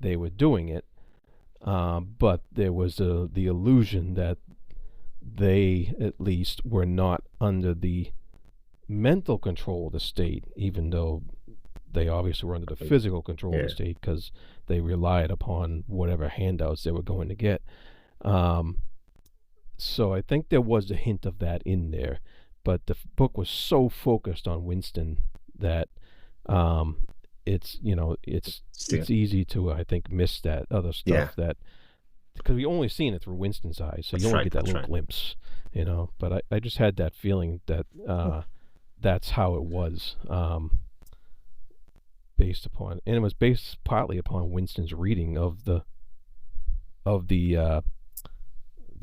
Speaker 3: they were doing it. But there was the illusion that they at least were not under the mental control of the state, even though they obviously were under the physical control of the state, because they relied upon whatever handouts they were going to get. So I think there was a hint of that in there, but the book was so focused on Winston that it's easy to, I think, miss that other stuff that, because we only seen it through Winston's eyes, so you only get that little glimpse, But I just had that feeling that that's how it was, based upon, and it was based partly upon Winston's reading of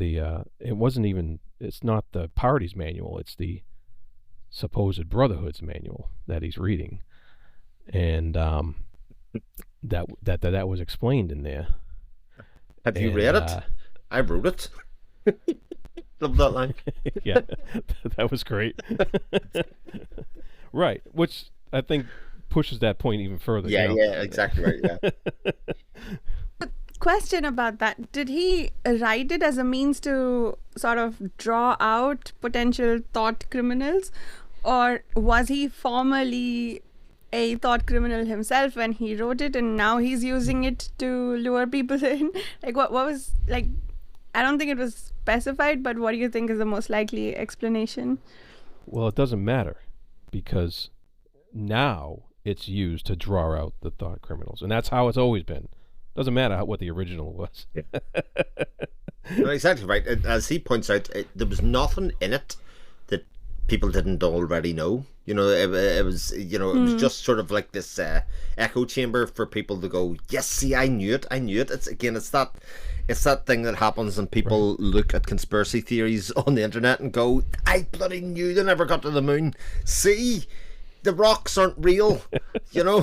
Speaker 3: it wasn't even, it's not the party's manual, it's the supposed Brotherhood's manual that he's reading, and that was explained in there.
Speaker 4: Have you read it? I wrote it. Love that line.
Speaker 3: Yeah, that was great. Right, which I think pushes that point even further.
Speaker 4: Yeah, exactly right. Yeah.
Speaker 1: Question about that. Did he write it as a means to sort of draw out potential thought criminals, or was he formerly a thought criminal himself when he wrote it, and now he's using it to lure people in? Like, what was, like, I don't think it was specified, but what do you think is the most likely explanation?
Speaker 3: Well, it doesn't matter, because now it's used to draw out the thought criminals, and that's how it's always been. Doesn't matter what the original was.
Speaker 4: No, exactly right. As he points out, there was nothing in it that people didn't already know. It was, it was just sort of like this echo chamber for people to go, yes, see, I knew it. It's that thing that happens when people look at conspiracy theories on the internet and go, I bloody knew they never got to the moon. See, the rocks aren't real, or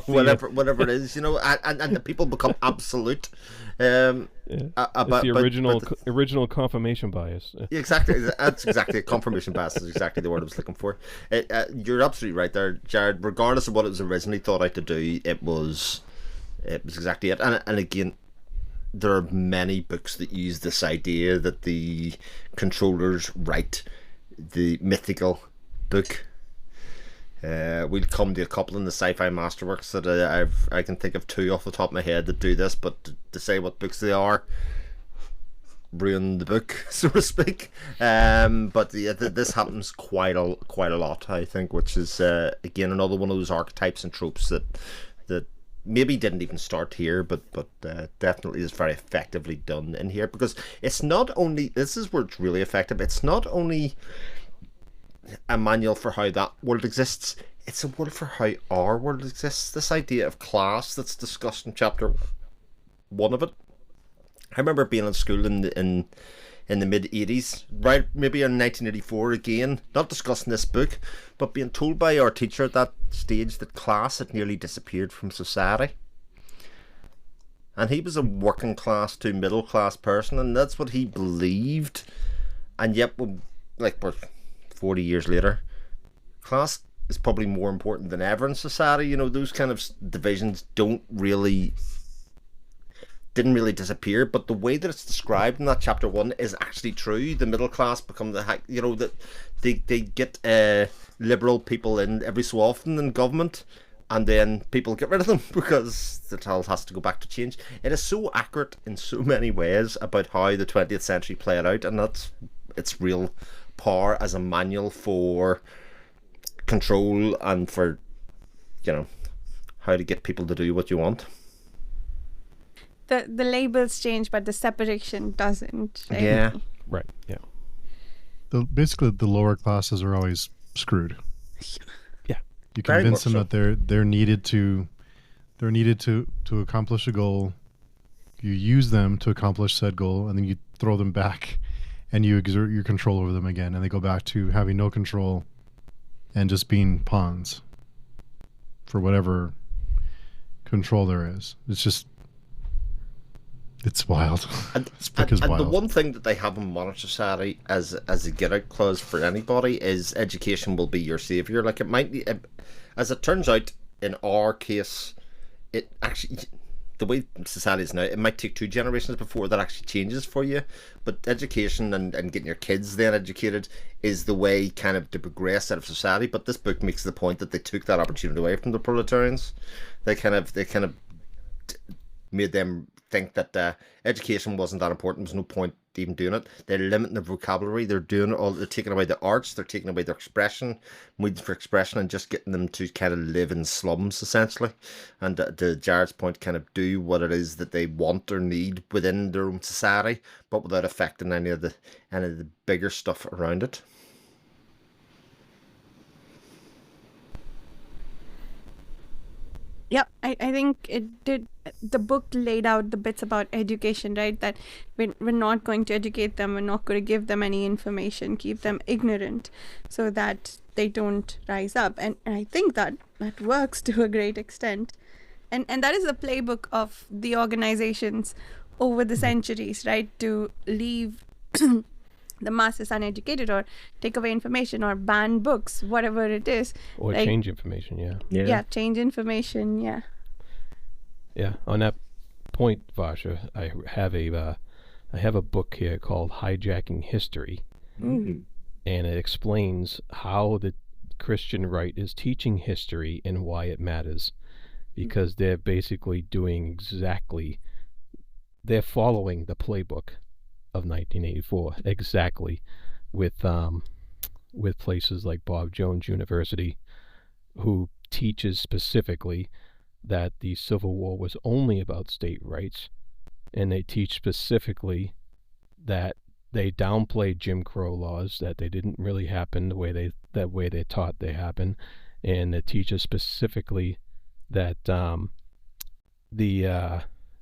Speaker 4: whatever it is, and the people become absolute.
Speaker 3: It's the original confirmation bias.
Speaker 4: Exactly, that's exactly confirmation bias is exactly the word I was looking for. You're absolutely right there, Jarrod. Regardless of what it was originally thought out to do, it was exactly it. And again, there are many books that use this idea that the controllers write the mythical book. We'll come to a couple in the sci-fi masterworks that I can think of two off the top of my head that do this, but to say what books they are, ruin the book, so to speak. But this happens quite a lot, I think, which is again another one of those archetypes and tropes that maybe didn't even start here, but definitely is very effectively done in here, because it's not only, this is where it's really effective, it's not only a manual for how that world exists, it's a world for how our world exists. This idea of class that's discussed in chapter 1 of it. I remember being in school in the mid-80s, right, maybe in 1984 again, not discussing this book, but being told by our teacher at that stage that class had nearly disappeared from society. And he was a working class to middle class person, and that's what he believed. And yet, we're 40 years later, class is probably more important than ever in society. Those kind of divisions don't really didn't really disappear, but the way that it's described in that chapter 1 is actually true. The middle class become that they get liberal people in every so often in government, and then people get rid of them because the all has to go back to change. It is so accurate in so many ways about how the 20th century played out, and that's its real power as a manual for control and for how to get people to do what you want.
Speaker 1: The labels change, but the separation doesn't. Right?
Speaker 4: Yeah.
Speaker 3: Right. Yeah.
Speaker 2: Basically, the lower classes are always screwed.
Speaker 3: Yeah.
Speaker 2: You
Speaker 4: Very
Speaker 2: convince them
Speaker 4: much
Speaker 2: that they're needed to accomplish a goal. You use them to accomplish said goal, and then you throw them back, and you exert your control over them again, and they go back to having no control and just being pawns for whatever control there is. It's wild. This book is wild.
Speaker 4: The one thing that they have in modern society as a get out clause for anybody is education will be your savior. Like, it might be, as it turns out, in our case, it actually, the way society is now, it might take 2 generations before that actually changes for you. But education and getting your kids then educated is the way kind of to progress out of society. But this book makes the point that they took that opportunity away from the proletarians. They kind of made them think that education wasn't that important. There's no point even doing it. They're limiting their vocabulary. They're doing it all. They're taking away the arts. They're taking away their expression, needs for expression, and just getting them to kind of live in slums essentially. And to Jarrod's point, kind of do what it is that they want or need within their own society, but without affecting any of the bigger stuff around it.
Speaker 1: Yeah, I think it did. The book laid out the bits about education, right? That we're not going to educate them. We're not going to give them any information, keep them ignorant so that they don't rise up. And I think that works to a great extent. And that is the playbook of the organizations over the centuries, right? To leave the masses uneducated, or take away information, or ban books, whatever it is.
Speaker 3: Or
Speaker 1: like,
Speaker 3: change information, yeah.
Speaker 1: Yeah, change information, yeah.
Speaker 3: Yeah, on that point, Varsha, I have a book here called Hijacking History, and it explains how the Christian right is teaching history and why it matters, because they're basically they're following the playbook of 1984 exactly, with places like Bob Jones University, who teaches specifically that the Civil War was only about state rights, and they teach specifically that they downplayed Jim Crow laws, that they didn't really happen the way they taught they happened, and it teaches specifically that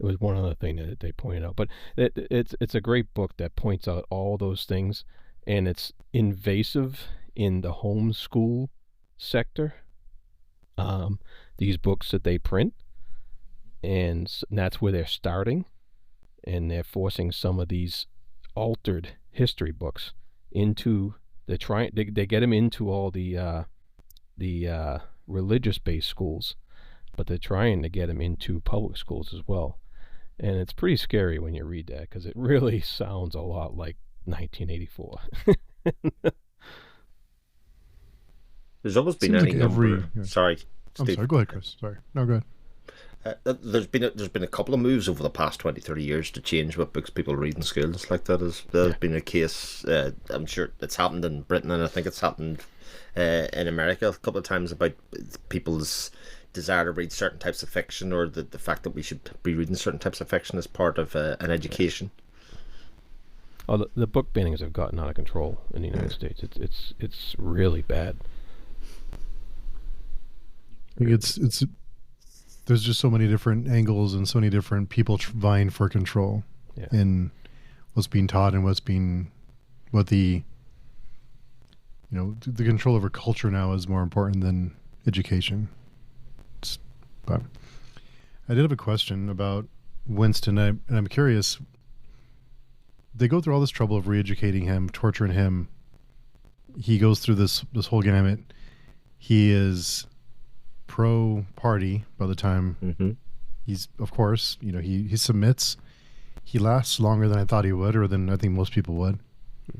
Speaker 3: it was one other thing that they pointed out, but it's a great book that points out all those things, and it's invasive in the homeschool sector. These books that they print, and that's where they're starting, and they're forcing some of these altered history books into they get them into all the religious-based schools, but they're trying to get them into public schools as well. And it's pretty scary when you read that, because it really sounds a lot like 1984.
Speaker 4: There's always been
Speaker 2: Seems
Speaker 4: any
Speaker 2: like
Speaker 4: number.
Speaker 2: yeah.
Speaker 4: Sorry,
Speaker 2: I'm
Speaker 4: Steve.
Speaker 2: sorry. Go ahead, Chris. Sorry. No, go ahead.
Speaker 4: There's been a couple of moves over the past 20, 30 years to change what books people read in schools. Like there's been a case. I'm sure it's happened in Britain, and I think it's happened in America a couple of times, about people's desire to read certain types of fiction, or the fact that we should be reading certain types of fiction as part of an education.
Speaker 3: Oh, the book bannings have gotten out of control in the United States. It's really bad.
Speaker 2: I think it's there's just so many different angles and so many different people vying for control in what's being taught and what the control over culture now is more important than education. But I did have a question about Winston, and I'm curious. They go through all this trouble of re-educating him, torturing him. He goes through this whole gamut. He is pro-party by the time He's, of course, he submits. He lasts longer than I thought he would, or than I think most people would. He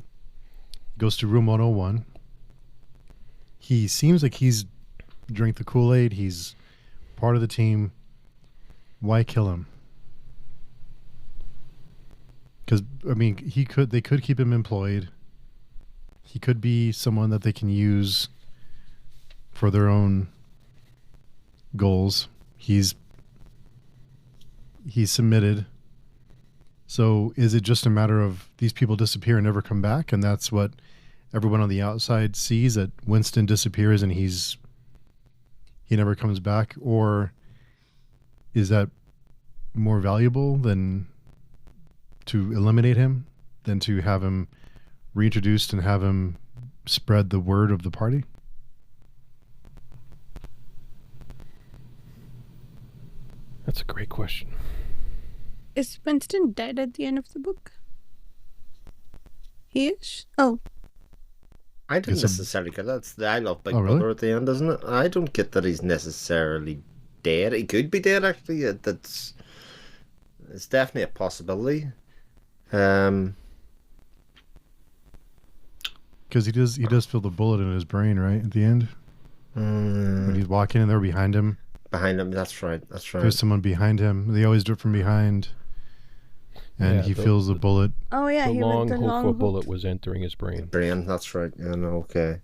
Speaker 2: goes to room 101. He seems like he's drank the Kool-Aid. He's part of the team. Why kill him? Because, I mean, they could keep him employed. He could be someone that they can use for their own goals. He's submitted. So is it just a matter of these people disappear and never come back, and that's what everyone on the outside sees, that Winston disappears and he never comes back? Or is that more valuable than to eliminate him, than to have him reintroduced and have him spread the word of the party?
Speaker 3: That's a great question.
Speaker 1: Is Winston dead at the end of the book? He is? Oh.
Speaker 4: I don't necessarily get that. I love Big
Speaker 2: really?
Speaker 4: Brother at the end, isn't it? I don't get that he's necessarily dead. He could be dead, actually. It's definitely a possibility.
Speaker 2: Because he does feel the bullet in his brain, right, at the end? When he's walking and they're behind him.
Speaker 4: Behind him, that's right.
Speaker 2: There's someone behind him. They always do it from behind. And he feels the bullet.
Speaker 1: Oh, yeah.
Speaker 3: The
Speaker 1: he
Speaker 3: long
Speaker 1: with the
Speaker 3: hope
Speaker 1: long
Speaker 3: for
Speaker 1: hook.
Speaker 3: bullet was entering his brain.
Speaker 4: That's right. Yeah, no, okay.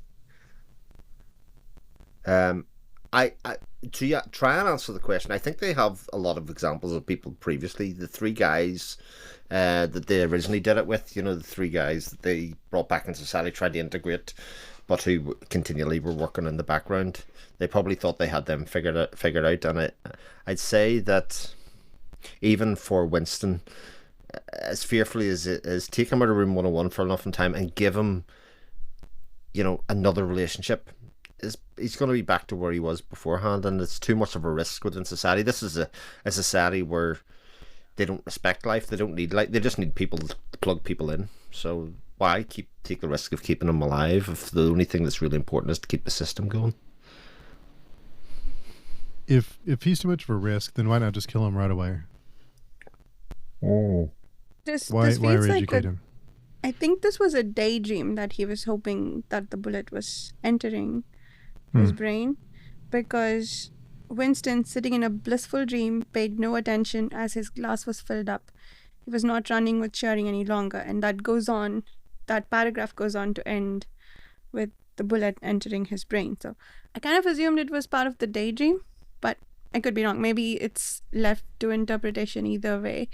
Speaker 4: To try and answer the question, I think they have a lot of examples of people previously. The three guys that they originally did it with, the three guys that they brought back into society, tried to integrate, but who continually were working in the background. They probably thought they had them figured out, and I'd say that even for Winston, as fearfully as it is, take him out of room 101 for enough time and give him, another relationship. He's going to be back to where he was beforehand, and it's too much of a risk within society. This is a society where they don't respect life, they don't need life, they just need people to plug people in. So why take the risk of keeping them alive if the only thing that's really important is to keep the system going?
Speaker 2: If he's too much of a risk, then why not just kill him right away? Why
Speaker 1: feels like
Speaker 2: re-educate him?
Speaker 1: I think this was a daydream that he was hoping that the bullet was entering his brain, because Winston, sitting in a blissful dream, paid no attention as his glass was filled up. He was not running with cheering any longer, and that paragraph goes on to end with the bullet entering his brain. So I kind of assumed it was part of the daydream, but I could be wrong. Maybe it's left to interpretation either way.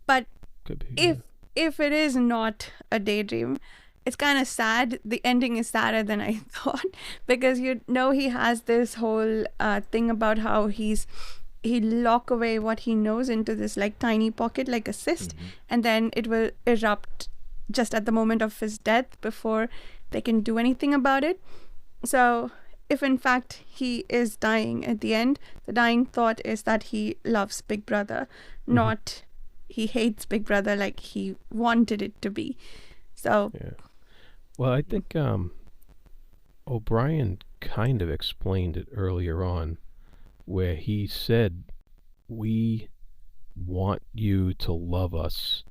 Speaker 1: But
Speaker 3: Could be,
Speaker 1: if it is not a daydream, it's kind of sad. The ending is sadder than I thought, because he has this whole thing about how he lock away what he knows into this like tiny pocket, like a cyst, and then it will erupt just at the moment of his death before they can do anything about it. So if in fact he is dying at the end, the dying thought is that he loves Big Brother, not he hates Big Brother like he wanted it to be. So
Speaker 3: yeah. Well, I think O'Brien kind of explained it earlier on, where he said, "We want you to love us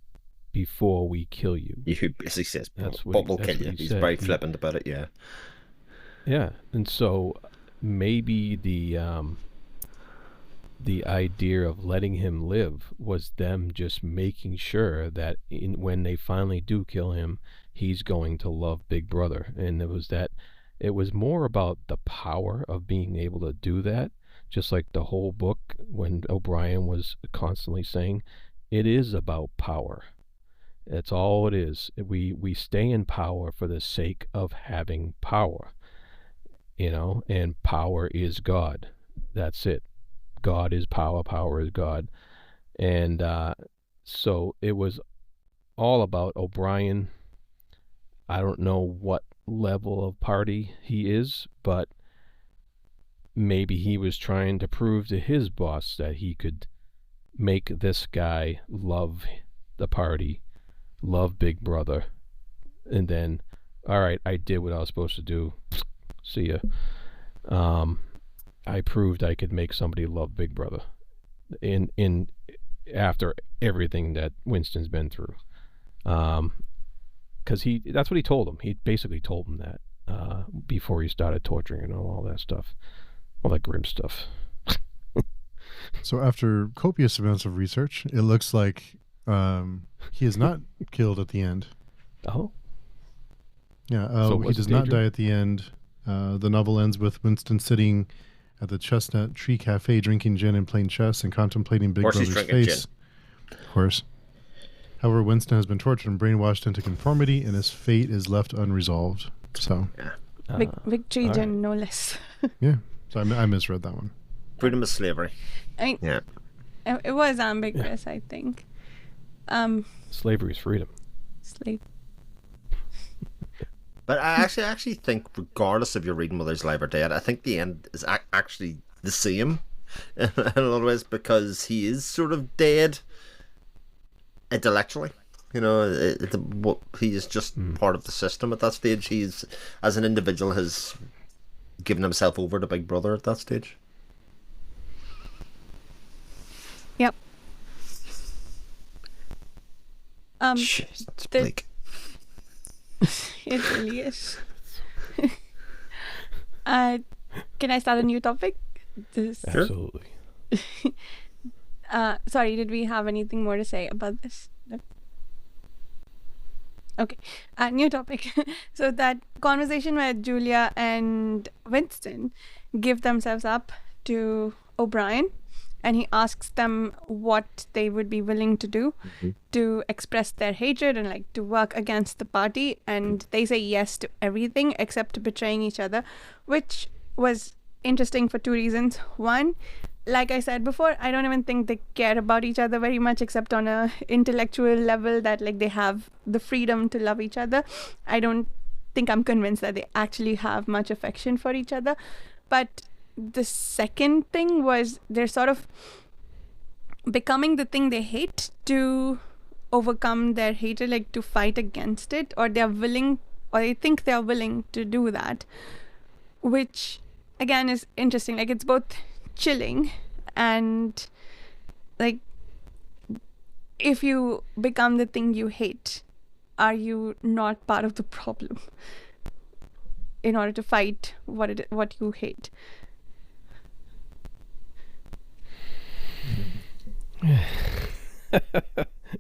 Speaker 3: before we kill you."
Speaker 4: He basically says,
Speaker 3: That's what
Speaker 4: "But we'll
Speaker 3: that's
Speaker 4: kill
Speaker 3: what
Speaker 4: you."
Speaker 3: he
Speaker 4: He's
Speaker 3: said.
Speaker 4: very flippant about it. Yeah.
Speaker 3: Yeah, and so maybe the idea of letting him live was them just making sure that when they finally do kill him, he's going to love Big Brother. And it was more about the power of being able to do that, just like the whole book, when O'Brien was constantly saying, it is about power. That's all it is. We stay in power for the sake of having power, and power is God. That's it. God is power, power is God. And so it was all about O'Brien. I don't know what level of party he is, but maybe he was trying to prove to his boss that he could make this guy love the party, love Big Brother, and then, all right, I did what I was supposed to do. See ya. I proved I could make somebody love Big Brother. in after everything that Winston's been through. Because that's what he told him. He basically told him that before he started torturing and all that stuff, all that grim stuff.
Speaker 2: So after copious amounts of research, it looks like he is not killed at the end.
Speaker 3: Oh.
Speaker 2: Yeah,
Speaker 3: So
Speaker 2: he does not die at the end. The novel ends with Winston sitting at the Chestnut Tree Cafe drinking gin and playing chess and contemplating Big Brother's face. Of course. However, Winston has been tortured and brainwashed into conformity, and his fate is left unresolved. So,
Speaker 1: Victory gin, no less.
Speaker 2: Yeah, so I misread that one.
Speaker 4: Freedom is slavery.
Speaker 1: I mean,
Speaker 4: Yeah.
Speaker 1: it was ambiguous, I think.
Speaker 3: Slavery is freedom.
Speaker 1: Slave.
Speaker 4: But I actually think, regardless if you're reading whether he's alive or dead, I think the end is actually the same in a lot of ways, because he is sort of dead intellectually. You know, he is just part of the system at that stage. He's, as an individual, has given himself over to Big Brother at that stage.
Speaker 1: Yep.
Speaker 4: Shit, it's bleak.
Speaker 1: It really is. Can I start a new topic?
Speaker 4: Sure.
Speaker 3: Absolutely.
Speaker 1: Sorry, did we have anything more to say about this? No? Okay, new topic. So that conversation where Julia and Winston give themselves up to O'Brien, and he asks them what they would be willing to do to express their hatred and like to work against the party, and they say yes to everything except betraying each other, which was interesting for two reasons. One, like I said before, I don't even think they care about each other very much, except on a intellectual level, that like they have the freedom to love each other. I don't think I'm convinced that they actually have much affection for each other. But the second thing was they're sort of becoming the thing they hate to overcome their hatred, like to fight against it, or they're willing, or they think they're willing to do that, which again is interesting. Like, it's both chilling and like, if you become the thing you hate, are you not part of the problem in order to fight what you hate?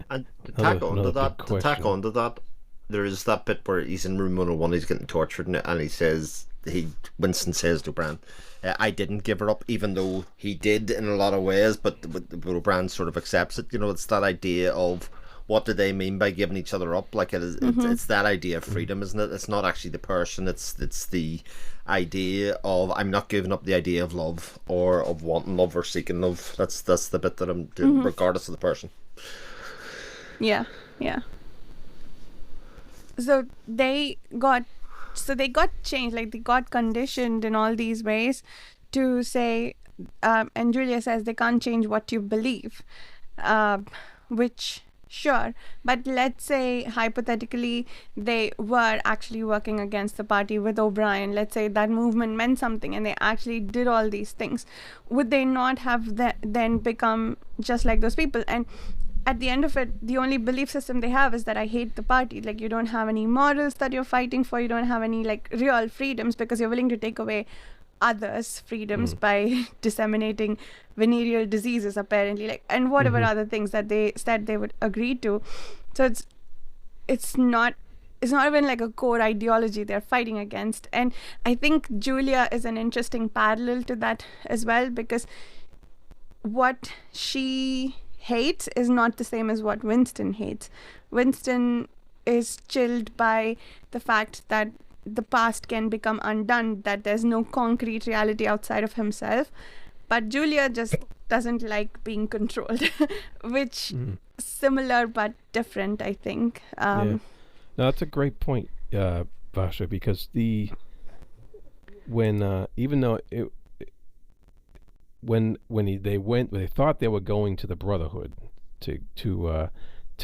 Speaker 4: And to tack onto
Speaker 3: Another good
Speaker 4: that, there is that bit where he's in room 101, he's getting tortured, and he says, Winston says to O'Brien, I didn't give her up, even though he did in a lot of ways, but O'Brien sort of accepts it. You know, it's that idea of, what do they mean by giving each other up? Like, it's that idea of freedom, isn't it? It's not actually the person, it's the idea of, I'm not giving up the idea of love, or of wanting love or seeking love. That's the bit that I'm doing, regardless of the person.
Speaker 1: Yeah. So they got changed, like they got conditioned in all these ways to say, and Julia says they can't change what you believe, which, sure, but let's say hypothetically they were actually working against the party with O'Brien. Let's say that movement meant something and they actually did all these things. Would they not have then become just like those people? And at the end of it, the only belief system they have is that I hate the party. Like, you don't have any morals that you're fighting for. You don't have any like real freedoms, because you're willing to take away others' freedoms by disseminating venereal diseases, apparently, like, and whatever other things that they said they would agree to. So it's not even like a core ideology they're fighting against. And I think Julia is an interesting parallel to that as well, because what she hates is not the same as what Winston hates. Winston is chilled by the fact that the past can become undone, that there's no concrete reality outside of himself. But Julia just doesn't like being controlled, which similar but different, I think.
Speaker 3: Yeah. No, that's a great point, Varsha, because when they thought they were going to the Brotherhood to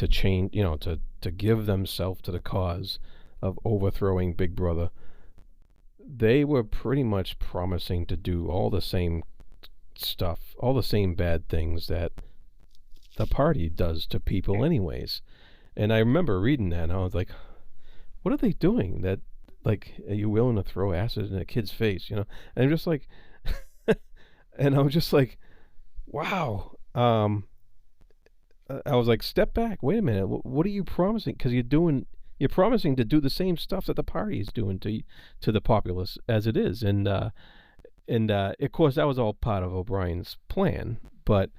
Speaker 3: change, to give themselves to the cause of overthrowing Big Brother, they were pretty much promising to do all the same stuff, all the same bad things that the party does to people anyways. And I remember reading that and I was like, what are they doing? That, like, are you willing to throw acid in a kid's face, you know? And I'm just like, and I was just like, wow. I was like, step back, wait a minute, what are you promising? Because you're promising to do the same stuff that the party is doing to the populace as it is. And of course that was all part of O'Brien's plan, but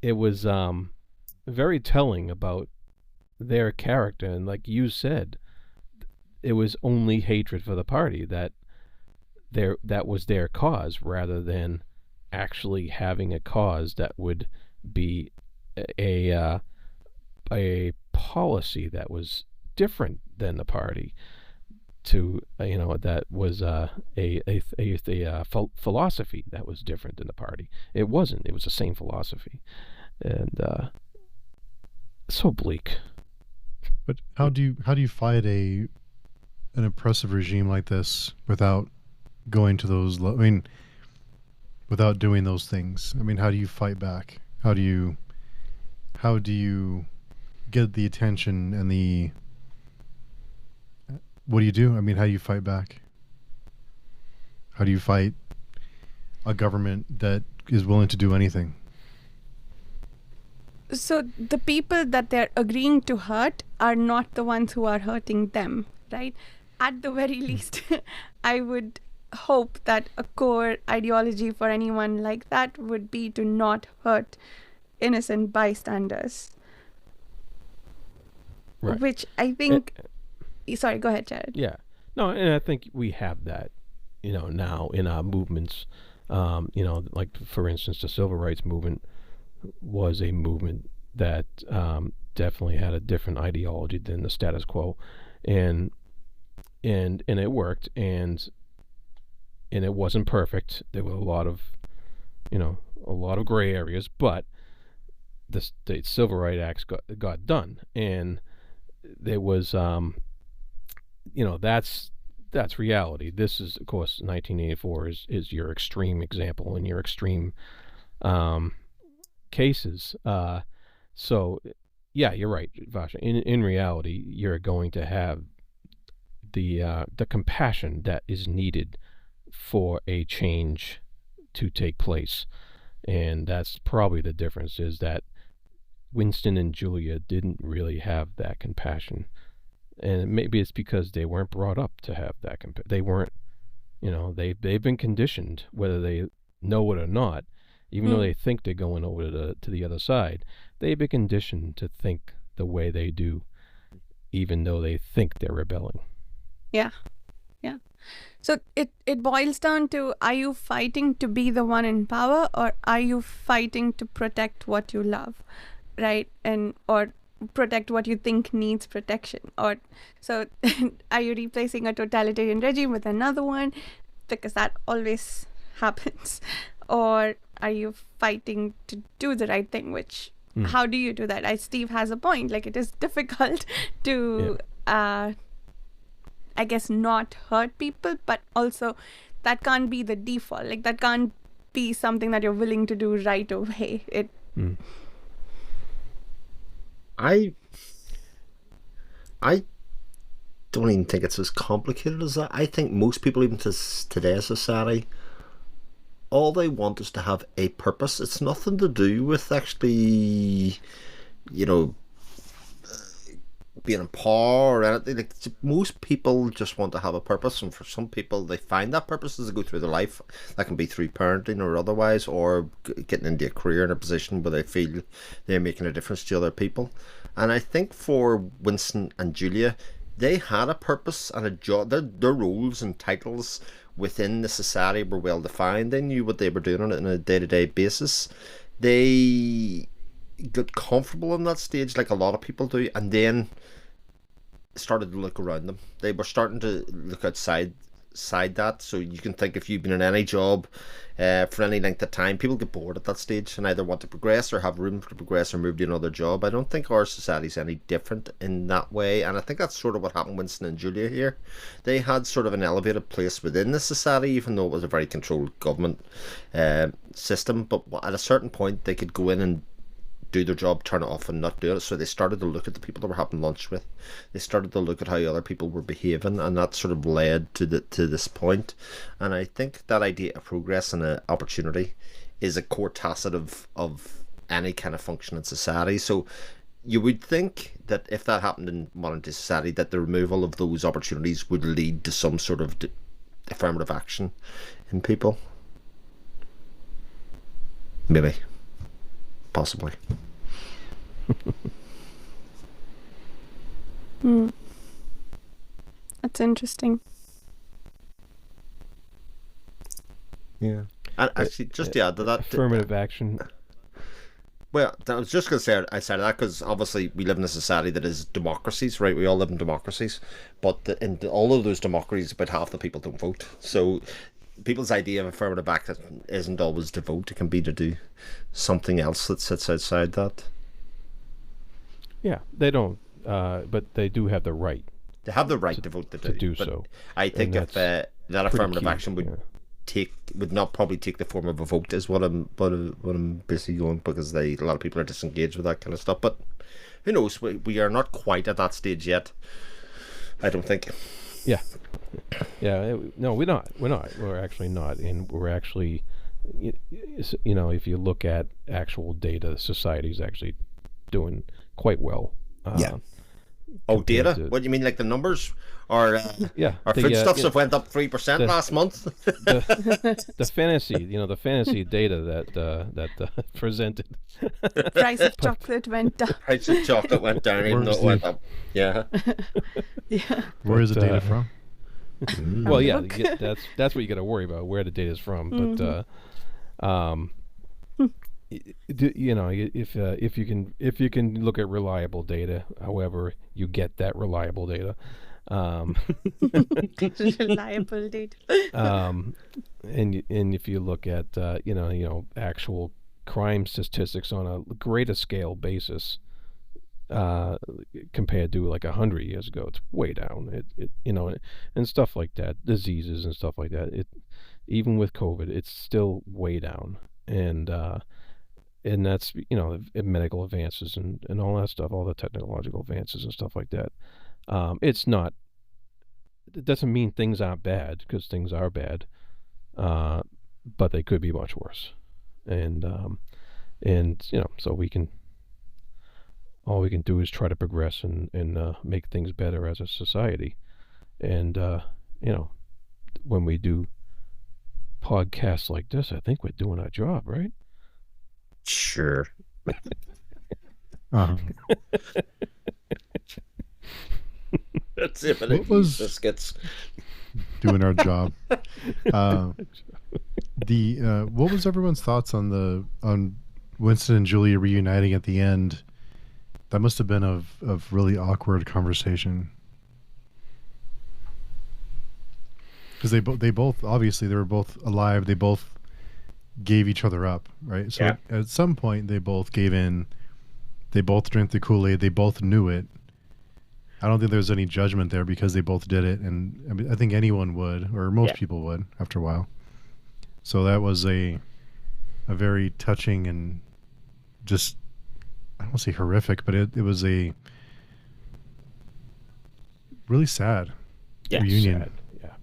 Speaker 3: it was very telling about their character. And like you said, it was only hatred for the party that was their cause, rather than actually having a cause that would be a policy that was different than the party, to that was a philosophy that was different than the party. It wasn't. It was the same philosophy, and so bleak.
Speaker 2: But how do you fight an oppressive regime like this without going to those? Without doing those things. I mean, how do you fight back? How do you get the attention and the? What do you do? I mean, how do you fight back? How do you fight a government that is willing to do anything?
Speaker 1: So the people that they're agreeing to hurt are not the ones who are hurting them, right? At the very least, I would hope that a core ideology for anyone like that would be to not hurt innocent bystanders.
Speaker 3: Right.
Speaker 1: Which I think... Sorry, go ahead, Jarrod.
Speaker 3: Yeah. No, and I think we have that, now in our movements. Like, for instance, the civil rights movement was a movement that definitely had a different ideology than the status quo, and it worked, and it wasn't perfect. There were a lot of gray areas, but the Civil Rights Acts got done, and there was that's reality. This is, of course, 1984 is your extreme example and your extreme cases. So yeah, you're right, Varsha. In reality, you're going to have the compassion that is needed for a change to take place, and that's probably the difference, is that Winston and Julia didn't really have that compassion, and maybe it's because they weren't brought up to have that they weren't, they've been conditioned, whether they know it or not, even though they think they're going over to the other side. They've been conditioned to think the way they do, even though they think they're rebelling.
Speaker 1: Yeah. So it boils down to, are you fighting to be the one in power, or are you fighting to protect what you love, right? Or protect what you think needs protection? Or so are you replacing a totalitarian regime with another one, because that always happens? Or are you fighting to do the right thing? Which how do you do that? Steve has a point. Like, it is difficult to I guess not hurt people, but also that can't be the default. Like, that can't be something that you're willing to do right away.
Speaker 4: I don't even think it's as complicated as that. I think most people, even to today's society, all they want is to have a purpose. It's nothing to do with actually, being in power or anything. Like, most people just want to have a purpose, and for some people, they find that purpose as they go through their life. That can be through parenting or otherwise, or getting into a career in a position where they feel they're making a difference to other people. And I think for Winston and Julia, they had a purpose and a job. Their roles and titles within the society were well defined. They knew what they were doing on a day-to-day basis. They got comfortable in that stage, like a lot of people do, and then started to look around them. They were starting to look outside side that. So you can think if you've been in any job for any length of time, people get bored at that stage and either want to progress or have room to progress or move to another job. I don't think our society's any different in that way, and I think that's sort of what happened with Winston and Julia here. They had sort of an elevated place within the society, even though it was a very controlled government system. But at a certain point, they could go in and do their job, turn it off and not do it. So they started to look at the people they were having lunch with. They started to look at how other people were behaving, and that sort of led to this point. And I think that idea of progress and opportunity is a core tacit of any kind of function in society. So you would think that if that happened in modern day society, that the removal of those opportunities would lead to some sort of affirmative action in people. Maybe. Possibly.
Speaker 1: That's interesting.
Speaker 4: Yeah. And actually, just to add to that,
Speaker 3: affirmative action.
Speaker 4: Well, I was just going to say I said that because obviously we live in a society that is democracies, right? We all live in democracies, but in all of those democracies, about half the people don't vote. So people's idea of affirmative action isn't always to vote. It can be to do something else that sits outside that.
Speaker 3: Yeah, they don't, but they do have the right.
Speaker 4: They have the right to vote
Speaker 3: to do
Speaker 4: but
Speaker 3: so.
Speaker 4: I think if that affirmative action would
Speaker 3: yeah.
Speaker 4: would not probably take the form of a vote is what I'm basically going, because a lot of people are disengaged with that kind of stuff. But who knows? We are not quite at that stage yet, I don't think.
Speaker 3: Yeah. No, we're not. We're actually not, and we're actually, you know, if you look at actual data, society's actually doing quite well.
Speaker 4: Yeah. Oh, data? What do you mean, like the numbers? Or our foodstuffs have went up 3% last month.
Speaker 3: the fantasy data that presented.
Speaker 1: Price of chocolate went down.
Speaker 4: Price of chocolate went down, even though it went up. Yeah.
Speaker 1: Yeah.
Speaker 2: Where is the data from?
Speaker 3: Well, yeah, that's what you got to worry about, where the data is from. But you know, if you can look at reliable data, however you get that reliable data.
Speaker 1: Reliable data.
Speaker 3: And if you look at you know actual crime statistics on a greater scale basis, compared to like 100 years ago, it's way down. It you know, and stuff like that, diseases and stuff like that. It even with COVID, it's still way down, and that's, you know, medical advances and all that stuff, all the technological advances and stuff like that. It's not. It doesn't mean things aren't bad, because things are bad, but they could be much worse, and you know, so all we can do is try to progress and make things better as a society, and you know, when we do podcasts like this, I think we're doing our job, right?
Speaker 4: Sure. That's it.
Speaker 2: What was
Speaker 4: biscuits?
Speaker 2: Doing our job. What was everyone's thoughts on Winston and Julia reuniting at the end? That must have been of really awkward conversation. Because they both obviously they were both alive. They both gave each other up, right? So
Speaker 4: yeah.
Speaker 2: At some point they both gave in. They both drank the Kool-Aid. They both knew it. I don't think there's any judgment there, because they both did it, and I mean, I think anyone would, or most people would, after a while. So that was a very touching and just, I don't want to say horrific, but it was a really sad reunion.
Speaker 3: Sad. Yeah,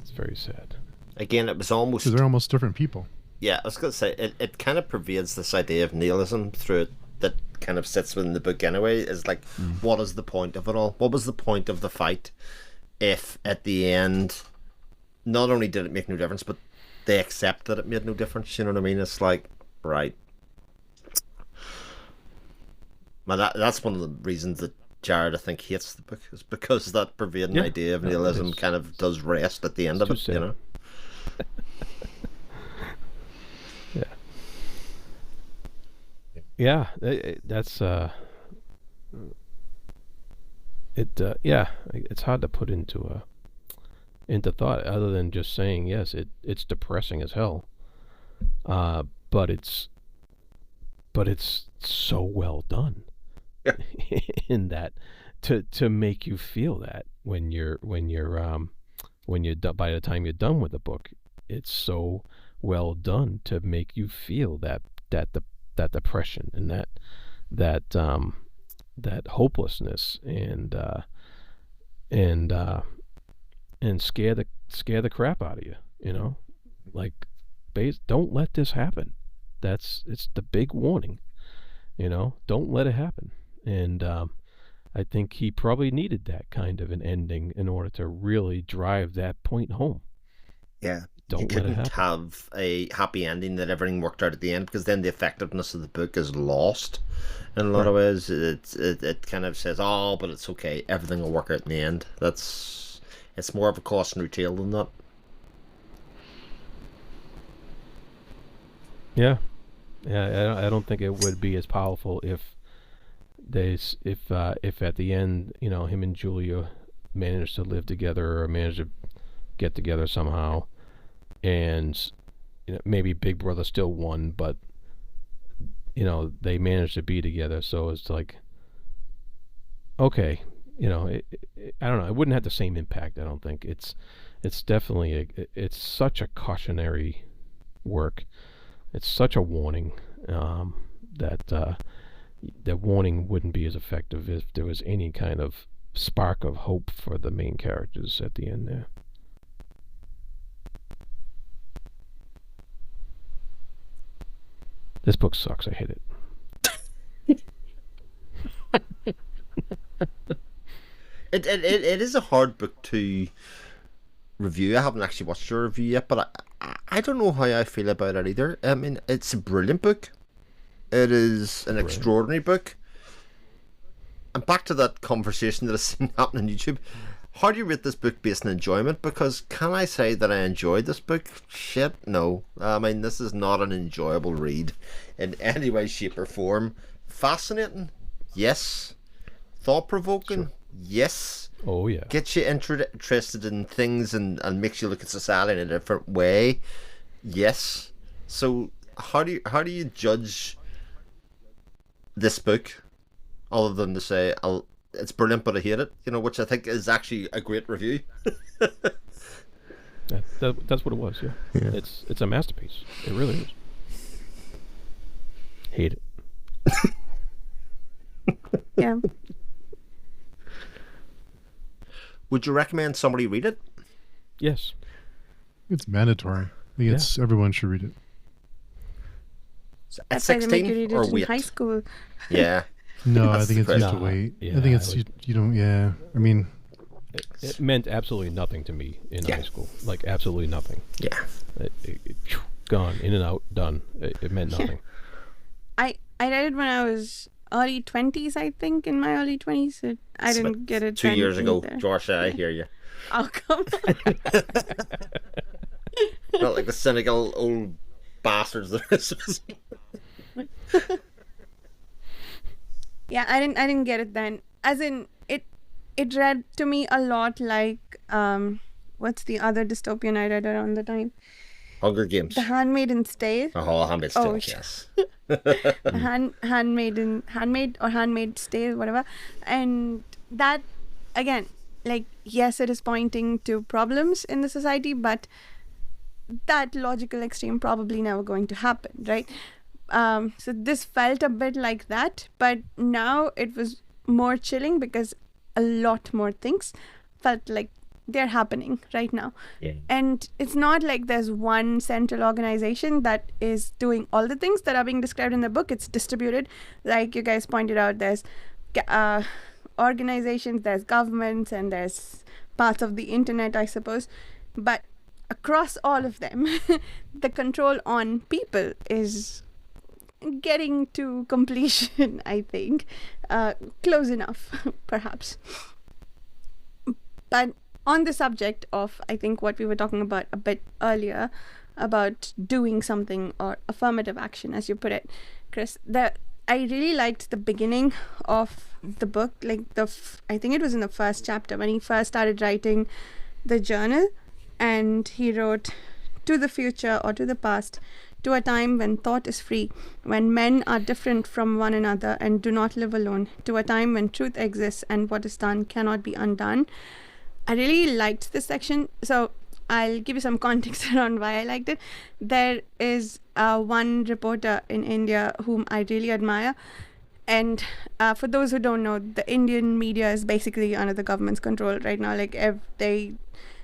Speaker 3: it's very sad.
Speaker 4: Again, it was almost,
Speaker 2: because they're almost different people.
Speaker 4: Yeah, I was going to say, it kind of pervades this idea of nihilism through it, that kind of sits within the book anyway. Is like, what is the point of it all? What was the point of the fight if at the end, not only did it make no difference, but they accept that it made no difference? You know what I mean? It's like, right. Man, that's one of the reasons that Jarrod, I think, hates the book, is because that pervading idea of nihilism kind of does rest at the end of it, you know?
Speaker 3: Yeah, that's it's hard to put into into thought, other than just saying, yes, it's depressing as hell. But it's so well done.
Speaker 4: Yeah.
Speaker 3: In that, to make you feel that when you're by the time you're done with the book, it's so well done to make you feel that depression and that hopelessness and scare the crap out of you. Like, don't let this happen. It's the big warning. Don't let it happen. And I think he probably needed that kind of an ending in order to really drive that point home.
Speaker 4: Yeah.
Speaker 3: Don't
Speaker 4: you
Speaker 3: let it
Speaker 4: couldn't
Speaker 3: happen.
Speaker 4: have a happy ending that everything worked out at the end, because then the effectiveness of the book is lost in a lot of ways. It kind of says, oh, but it's okay, everything will work out in the end. It's more of a cautionary tale than that.
Speaker 3: Yeah. I don't think it would be as powerful if at the end, him and Julia managed to live together or managed to get together somehow, and maybe Big Brother still won, but they managed to be together. So it's like, okay, I don't know. It wouldn't have the same impact. I don't think it's definitely it's such a cautionary work. It's such a warning that warning wouldn't be as effective if there was any kind of spark of hope for the main characters at the end there. This book sucks. I hate it.
Speaker 4: It is a hard book to review. I haven't actually watched your review yet, but I don't know how I feel about it either. I mean, it's a brilliant book. It is an extraordinary book. And back to that conversation that I've seen happen on YouTube. How do you rate this book based on enjoyment? Because can I say that I enjoyed this book? Shit, no. I mean, this is not an enjoyable read in any way, shape, or form. Fascinating? Yes. Thought-provoking? Sure. Yes.
Speaker 3: Oh, yeah.
Speaker 4: Gets you interested in things and makes you look at society in a different way? Yes. So, how do you judge this book, other than to say it's brilliant but I hate it, which I think is actually a great review.
Speaker 3: That's what it was. Yeah. It's a masterpiece. It really is. Hate it.
Speaker 1: Yeah.
Speaker 4: Would you recommend somebody read it?
Speaker 3: Yes.
Speaker 2: It's mandatory. I think everyone should read it.
Speaker 4: At
Speaker 1: That's why they make
Speaker 4: 16
Speaker 1: you read
Speaker 4: or
Speaker 1: it in
Speaker 4: wait?
Speaker 1: high school.
Speaker 4: Yeah.
Speaker 2: No, I
Speaker 4: That's
Speaker 2: think
Speaker 4: the
Speaker 2: it's just
Speaker 3: question.
Speaker 2: to wait.
Speaker 3: Yeah,
Speaker 2: I think
Speaker 3: I
Speaker 2: it's
Speaker 3: would-
Speaker 2: you don't. Yeah, I mean,
Speaker 3: It meant absolutely nothing to me in high school. Like, absolutely nothing.
Speaker 4: Yeah.
Speaker 3: Gone, in and out, done. It meant nothing.
Speaker 1: I read it when I was early 20s, I think, in my early 20s. So I
Speaker 4: It's
Speaker 1: didn't
Speaker 4: about
Speaker 1: get it
Speaker 4: 2
Speaker 1: then
Speaker 4: years ago,
Speaker 1: either.
Speaker 4: Varsha, I hear you.
Speaker 1: Oh, come on.
Speaker 4: Not like the cynical old bastards that is.
Speaker 1: Yeah, I didn't get it then. As in, it read to me a lot like what's the other dystopian I read around the time?
Speaker 4: Hunger Games.
Speaker 1: The Handmaid's Tale.
Speaker 4: Oh, Handmaid's Tale,
Speaker 1: Oh,
Speaker 4: yes.
Speaker 1: Handmaid's Tale, whatever. And that, again, like, yes, it is pointing to problems in the society, but that logical extreme probably never going to happen, right? So this felt a bit like that, but now it was more chilling because a lot more things felt like they're happening right now.
Speaker 4: Yeah.
Speaker 1: And it's not like there's one central organization that is doing all the things that are being described in the book. It's distributed. Like you guys pointed out, there's organizations, there's governments, and there's parts of the internet, I suppose. But across all of them, the control on people is getting to completion, I think. Close enough, perhaps. But on the subject of, I think, what we were talking about a bit earlier, about doing something or affirmative action, as you put it, Chris, I really liked the beginning of the book. Like, I think it was in the first chapter when he first started writing the journal, and he wrote, "To the future or to the past, to a time when thought is free, when men are different from one another and do not live alone, to a time when truth exists and what is done cannot be undone." I really liked this section, so I'll give you some context around why I liked it. There is one reporter in India whom I really admire. And for those who don't know, the Indian media is basically under the government's control right now. Like, they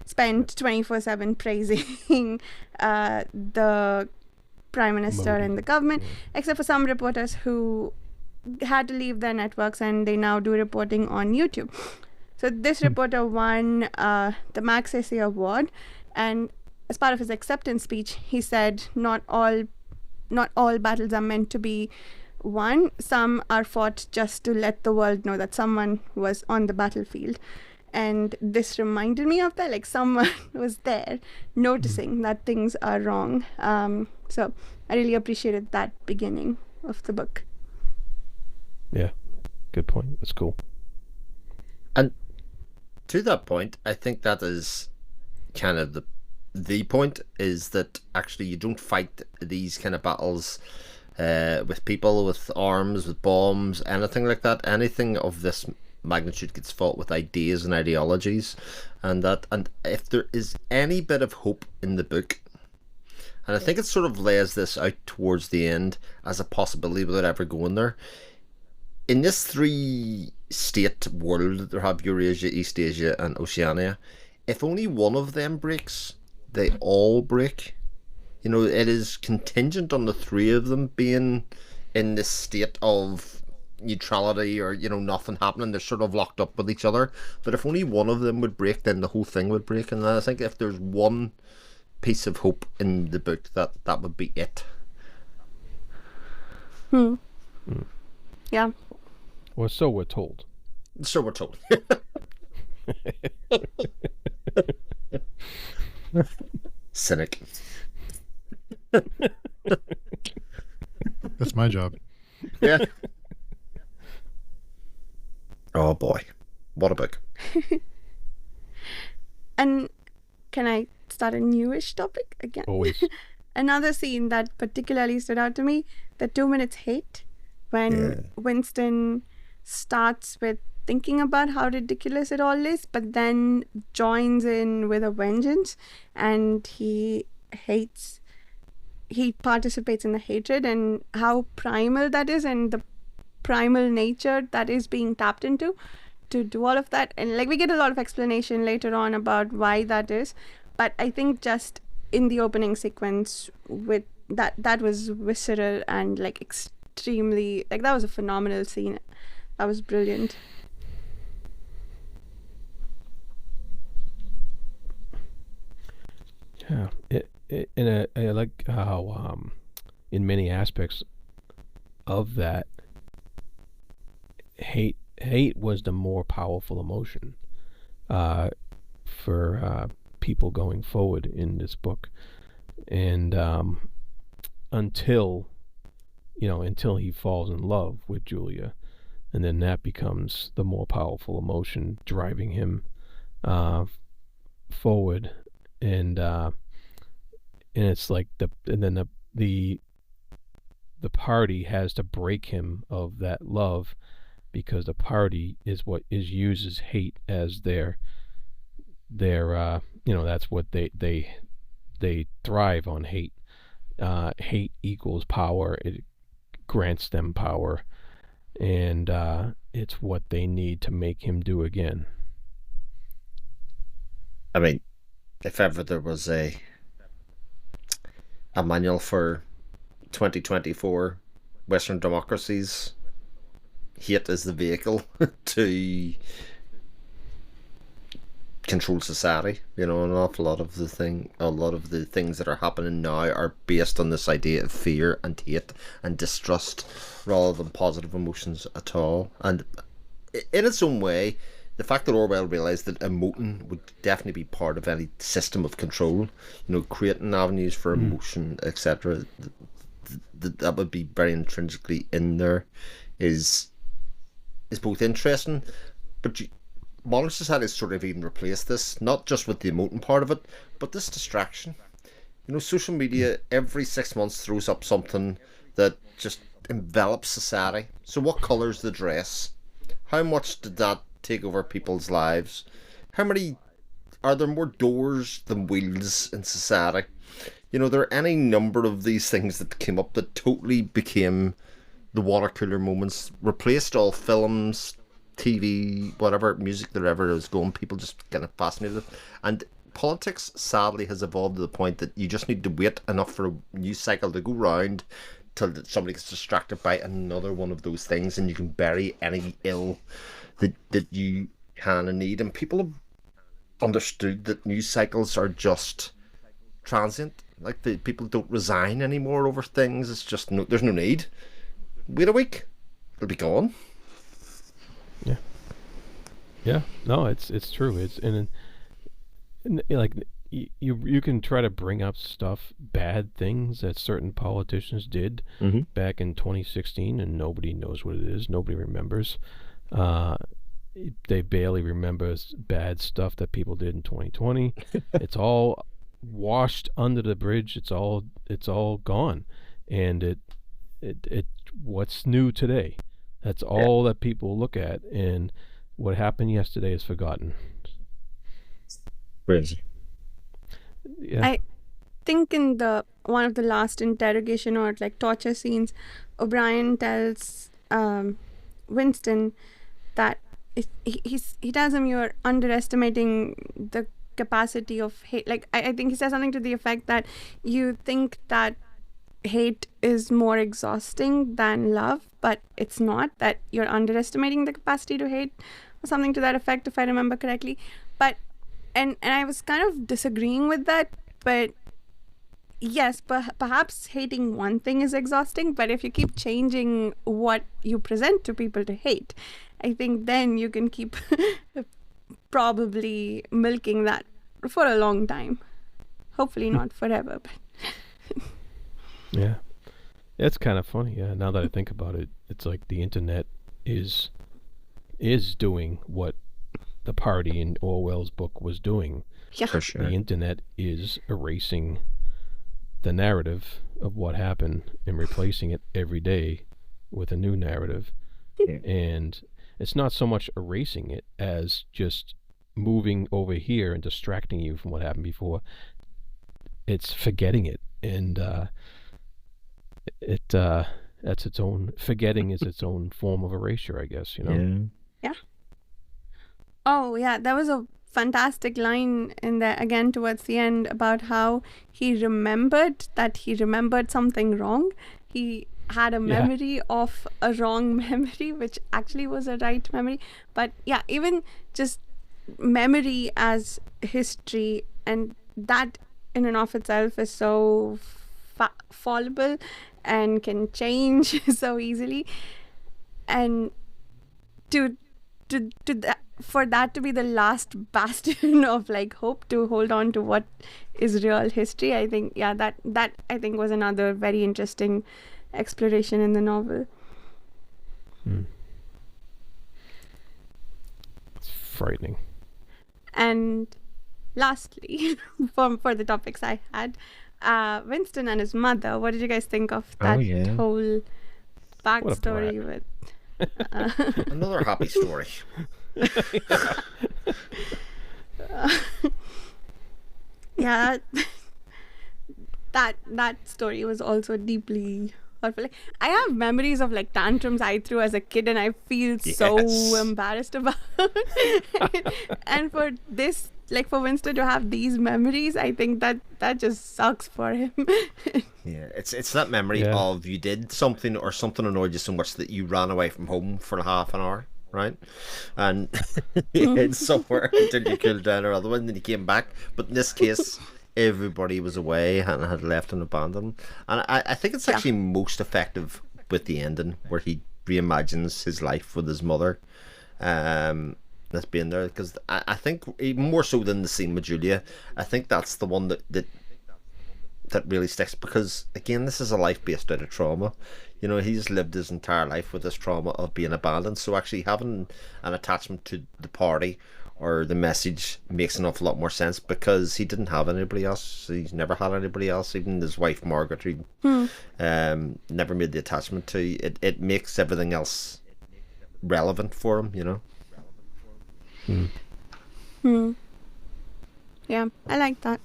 Speaker 1: spend 24/7 praising the Prime Minister
Speaker 3: Modi.
Speaker 1: and the government,
Speaker 3: Yeah.
Speaker 1: except for some reporters who had to leave their networks and they now do reporting on YouTube. So this reporter won the Max Essay Award, and as part of his acceptance speech, he said, not all battles are meant to be won. Some are fought just to let the world know that someone was on the battlefield. And this reminded me of that, like someone was there noticing that things are wrong. So I really appreciated that beginning of the book.
Speaker 3: Yeah, good point. That's cool.
Speaker 4: And to that point, I think that is kind of the point, is that actually you don't fight these kind of battles with people, with arms, with bombs, anything like that. Anything of this magnitude gets fought with ideas and ideologies, and if there is any bit of hope in the book, and I think it sort of lays this out towards the end as a possibility without ever going there. In this 3-state world, there have Eurasia, East Asia, and Oceania. If only one of them breaks, they all break. You know, it is contingent on the 3 of them being in this state of neutrality, or, you know, nothing happening. They're sort of locked up with each other. But if only one of them would break, then the whole thing would break. And I think if there's one piece of hope in the book, that would be it.
Speaker 1: Yeah.
Speaker 3: Well, so we're told.
Speaker 4: So we're told. Cynic.
Speaker 2: That's my job.
Speaker 4: Yeah. Oh boy, what a book.
Speaker 1: And can I start a newish topic again?
Speaker 3: Always.
Speaker 1: Another scene that particularly stood out to me, the 2 minutes hate, when Winston starts with thinking about how ridiculous it all is, but then joins in with a vengeance, and he participates in the hatred, and how primal that is, and the primal nature that is being tapped into to do all of that. And like, we get a lot of explanation later on about why that is, but I think just in the opening sequence with that was visceral and like extremely, like, that was a phenomenal scene. That was brilliant.
Speaker 3: Yeah, and I like how in many aspects of that, hate was the more powerful emotion for people going forward in this book, and until he falls in love with Julia, and then that becomes the more powerful emotion driving him forward. And it's like the party has to break him of that love, because the party uses hate as their that's what they thrive on. Hate equals power. It grants them power, and it's what they need to make him do again.
Speaker 4: I mean, if ever there was a manual for 2024 Western democracies, hate is the vehicle to control society. You know, an awful lot of the things that are happening now are based on this idea of fear and hate and distrust, rather than positive emotions at all. And in its own way, the fact that Orwell realised that emoting would definitely be part of any system of control, creating avenues for emotion, etc., that would be very intrinsically in there, is both interesting, but modern society has sort of even replaced this, not just with the emoting part of it, but this distraction. You know, social media every 6 months throws up something that just envelops society. So what colour's the dress? How much did that take over people's lives? How many are there more doors than wheels in society? You know, there are any number of these things that came up that totally became the water cooler moments, replaced all films, TV, whatever, music, whatever was going. People just kind of fascinated. And politics, sadly, has evolved to the point that you just need to wait enough for a news cycle to go round till somebody gets distracted by another one of those things, and you can bury any ill that you can and need. And people have understood that news cycles are just transient. Like, the people don't resign anymore over things. It's just there's no need. Wait a week, it'll be gone.
Speaker 3: Yeah, no, it's true. It's and like you can try to bring up stuff, bad things that certain politicians did back in 2016, and nobody knows what it is. Nobody remembers. They barely remember bad stuff that people did in 2020. It's all washed under the bridge. It's all gone, and it what's new today. That's all that people look at, and what happened yesterday is forgotten.
Speaker 4: Crazy.
Speaker 3: Yeah.
Speaker 1: I think in the one of the last interrogation or like torture scenes, O'Brien tells Winston that he tells him, you're underestimating the capacity of hate. Like I think he says something to the effect that you think that hate is more exhausting than love, but it's not, that you're underestimating the capacity to hate, or something to that effect, if I remember correctly. But and I was kind of disagreeing with that, but yes, perhaps hating one thing is exhausting, but if you keep changing what you present to people to hate, I think then you can keep probably milking that for a long time. Hopefully not forever, but
Speaker 3: Yeah, it's kind of funny. Yeah, now that I think about it, it's like the internet is doing what the party in Orwell's book was doing.
Speaker 1: yeah.
Speaker 4: For sure.
Speaker 3: The internet is erasing the narrative of what happened and replacing it every day with a new narrative.
Speaker 4: Yeah.
Speaker 3: And it's not so much erasing it as just moving over here and distracting you from what happened before. It's forgetting it, and that's its own, forgetting is its own form of erasure, I guess, you know.
Speaker 4: Yeah.
Speaker 1: Oh, yeah, that was a fantastic line in there again towards the end about how he remembered something wrong. He had a memory of a wrong memory, which actually was a right memory. But yeah, even just memory as history, and that in and of itself is so fallible and can change so easily. And for that to be the last bastion of like hope to hold on to what is real history, I think that I think was another very interesting exploration in the novel.
Speaker 3: It's frightening.
Speaker 1: And lastly, for the topics I had, Winston and his mother, what did you guys think of that whole backstory with
Speaker 4: Another happy story.
Speaker 1: yeah, that story was also deeply hurtful. Like, I have memories of like tantrums I threw as a kid, and I feel so embarrassed about it. And for this, like for Winston to have these memories, I think that just sucks for him.
Speaker 4: Yeah, it's that memory of you did something or something annoyed you so much that you ran away from home for half an hour, right? And you hid somewhere until you cooled down or other one, and then you came back. But in this case, everybody was away and had left and abandoned. And I think it's actually most effective with the ending, where he reimagines his life with his mother. That's being there, because I think even more so than the scene with Julia, I think that's the one that really sticks, because again, this is a life based out of trauma. You know, he's lived his entire life with this trauma of being abandoned. So actually having an attachment to the party or the message makes an awful lot more sense, because he didn't have anybody else. He's never had anybody else. Even his wife Margaret, who never made the attachment to. It makes everything else relevant for him. You know.
Speaker 1: Yeah, I like that.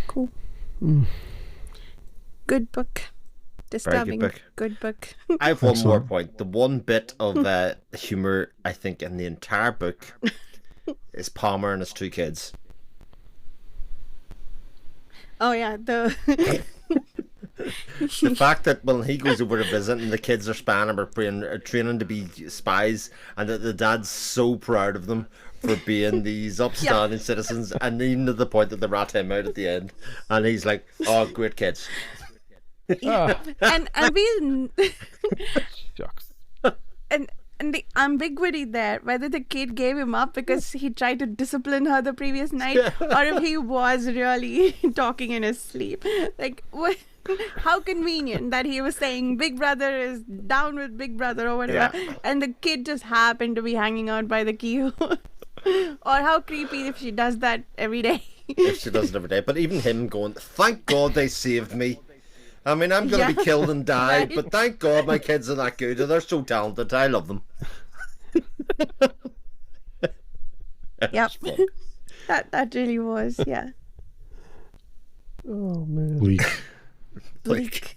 Speaker 1: Cool. Good book. Disturbing.
Speaker 4: book.
Speaker 1: Good book.
Speaker 4: I have one more
Speaker 2: Excellent.
Speaker 4: point. The one bit of humor I think in the entire book is Palmer and his two kids.
Speaker 1: Oh yeah, the
Speaker 4: The fact that when he goes over to visit and the kids are spying him or training to be spies, and that the dad's so proud of them for being these upstanding citizens, and even to the point that they rat him out at the end, and he's like, "Oh, great kids."
Speaker 1: and we
Speaker 3: Shucks.
Speaker 1: and the ambiguity there, whether the kid gave him up because he tried to discipline her the previous night, or if he was really talking in his sleep. Like, what? How convenient that he was saying Big Brother is down with Big Brother or whatever, and the kid just happened to be hanging out by the keyhole. Or how creepy if she does that every day.
Speaker 4: If she does it every day. But even him going, "Thank God they saved me. I mean, I'm going to be killed and die,
Speaker 1: Right.
Speaker 4: but thank God my kids are that good. They're so talented. I love them."
Speaker 1: Yep. That really was, yeah.
Speaker 3: Oh man.
Speaker 2: Bleak.
Speaker 4: Like,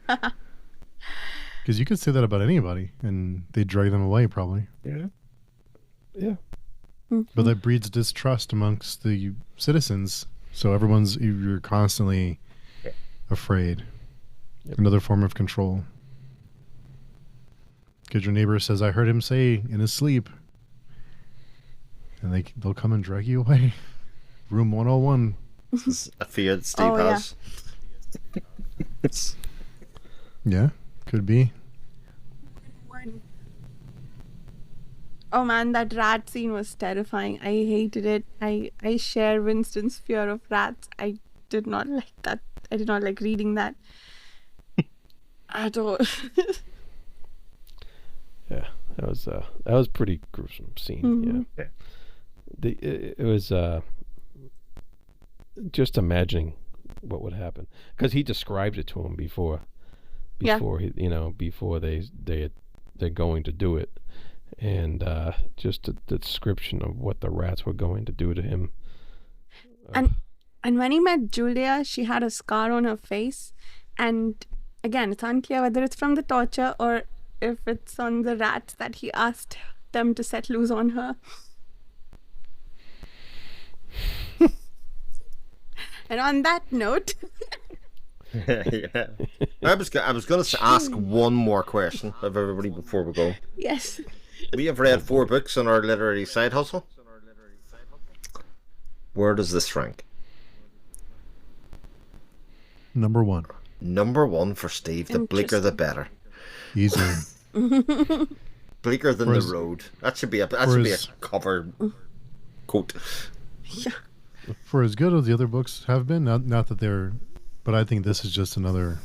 Speaker 2: Because you could say that about anybody, and they drag them away probably.
Speaker 3: Yeah. Yeah.
Speaker 2: But that breeds distrust amongst the citizens. So you're constantly afraid. Another form of control. Because your neighbor says, "I heard him say in his sleep," and they'll come and drag you away. Room 101.
Speaker 4: this is a fear that Steve
Speaker 1: Oh, yeah.
Speaker 4: has.
Speaker 2: Yeah, could be.
Speaker 1: Oh man, that rat scene was terrifying. I hated it. I share Winston's fear of rats. I did not like that. I did not like reading that at all.
Speaker 3: Yeah. That was pretty gruesome scene. Yeah. It was just imagining what would happen, because he described it to him before
Speaker 1: Yeah.
Speaker 3: before they're going to do it, and just the description of what the rats were going to do to him.
Speaker 1: And when he met Julia, she had a scar on her face. And again, it's unclear whether it's from the torture or if it's on the rats that he asked them to set loose on her. And on that note,
Speaker 4: Yeah. I was going to ask one more question of everybody before we go.
Speaker 1: yes.
Speaker 4: We have read 4 books on our literary side hustle. Where does this rank?
Speaker 2: Number 1.
Speaker 4: Number 1 for Steve. The bleaker the better.
Speaker 2: Easy.
Speaker 4: Bleaker than
Speaker 2: For
Speaker 4: the
Speaker 2: his-
Speaker 4: road. That should be a
Speaker 2: his-
Speaker 4: cover quote.
Speaker 1: Yeah.
Speaker 2: For as good as the other books have been, not that they're, but I think this is just another.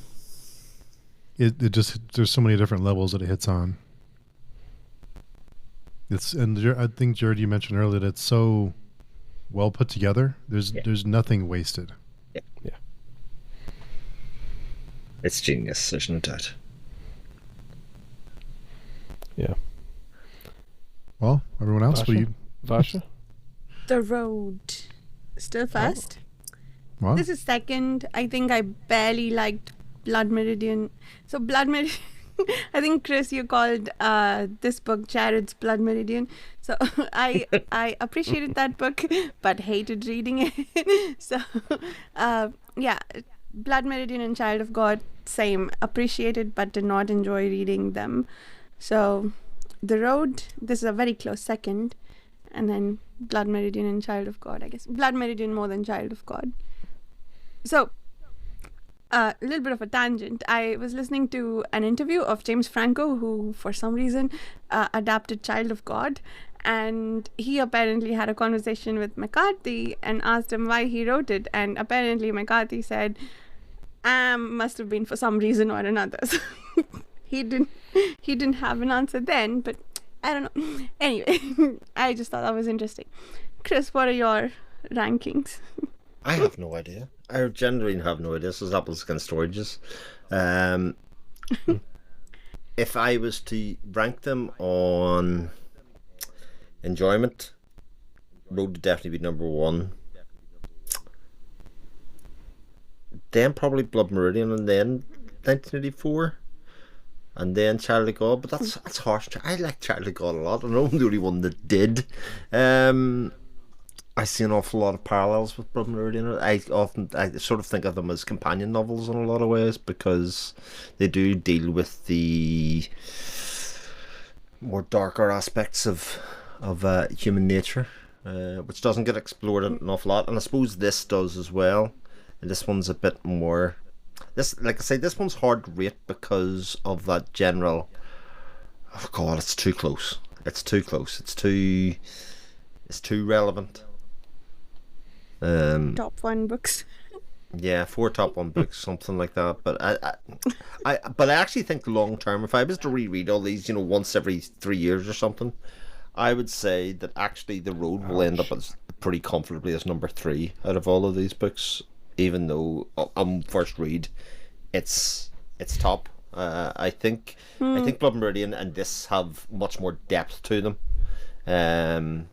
Speaker 2: It just, there's so many different levels that it hits on. I think Jarrod, you mentioned earlier that it's so well put together. There's nothing wasted.
Speaker 4: It's genius, there's no doubt.
Speaker 3: Yeah.
Speaker 2: Well, everyone else, what do you?
Speaker 3: Varsha?
Speaker 1: The Road. Still first.
Speaker 2: Well,
Speaker 1: This is second. I think I barely liked Blood Meridian. So Blood Meridian, I think Chris, you called this book Jarrod's Blood Meridian. So I appreciated that book, but hated reading it. So yeah, Blood Meridian and Child of God, same. Appreciated, but did not enjoy reading them. So The Road, this is a very close second. And then Blood Meridian and Child of God, I guess. Blood Meridian more than Child of God. So, a little bit of a tangent. I was listening to an interview of James Franco, who, for some reason, adapted Child of God. and he apparently had a conversation with McCarthy and asked him why he wrote it, and apparently McCarthy said, must have been for some reason or another. So he didn't have an answer then, but I don't know. Anyway, I just thought that was interesting. Chris, what are your rankings?
Speaker 4: I have no idea. I genuinely have no idea. This is apples against oranges. If I was to rank them on enjoyment, Road would definitely be number one. Then probably Blood Meridian, and then 1984, and then Child of God. But that's harsh. I like Child of God a lot. I know I'm the only one that did. I see an awful lot of parallels with Blood Meridian. I sort of think of them as companion novels in a lot of ways, because they do deal with the more darker aspects of human nature, which doesn't get explored an awful lot, and I suppose this does as well. And this one's a bit more. Like I say, this one's hard to rate because of that general. Oh God, it's too close. It's too close. It's too relevant.
Speaker 1: Top 1 books.
Speaker 4: Yeah, 4 top 1 books, something like that. But I actually think long term, if I was to reread all these, once every 3 years or something, I would say that actually The Road will end up as pretty comfortably as number 3 out of all of these books. Even though on first read, it's top. I think Blood Meridian and this have much more depth to them. Than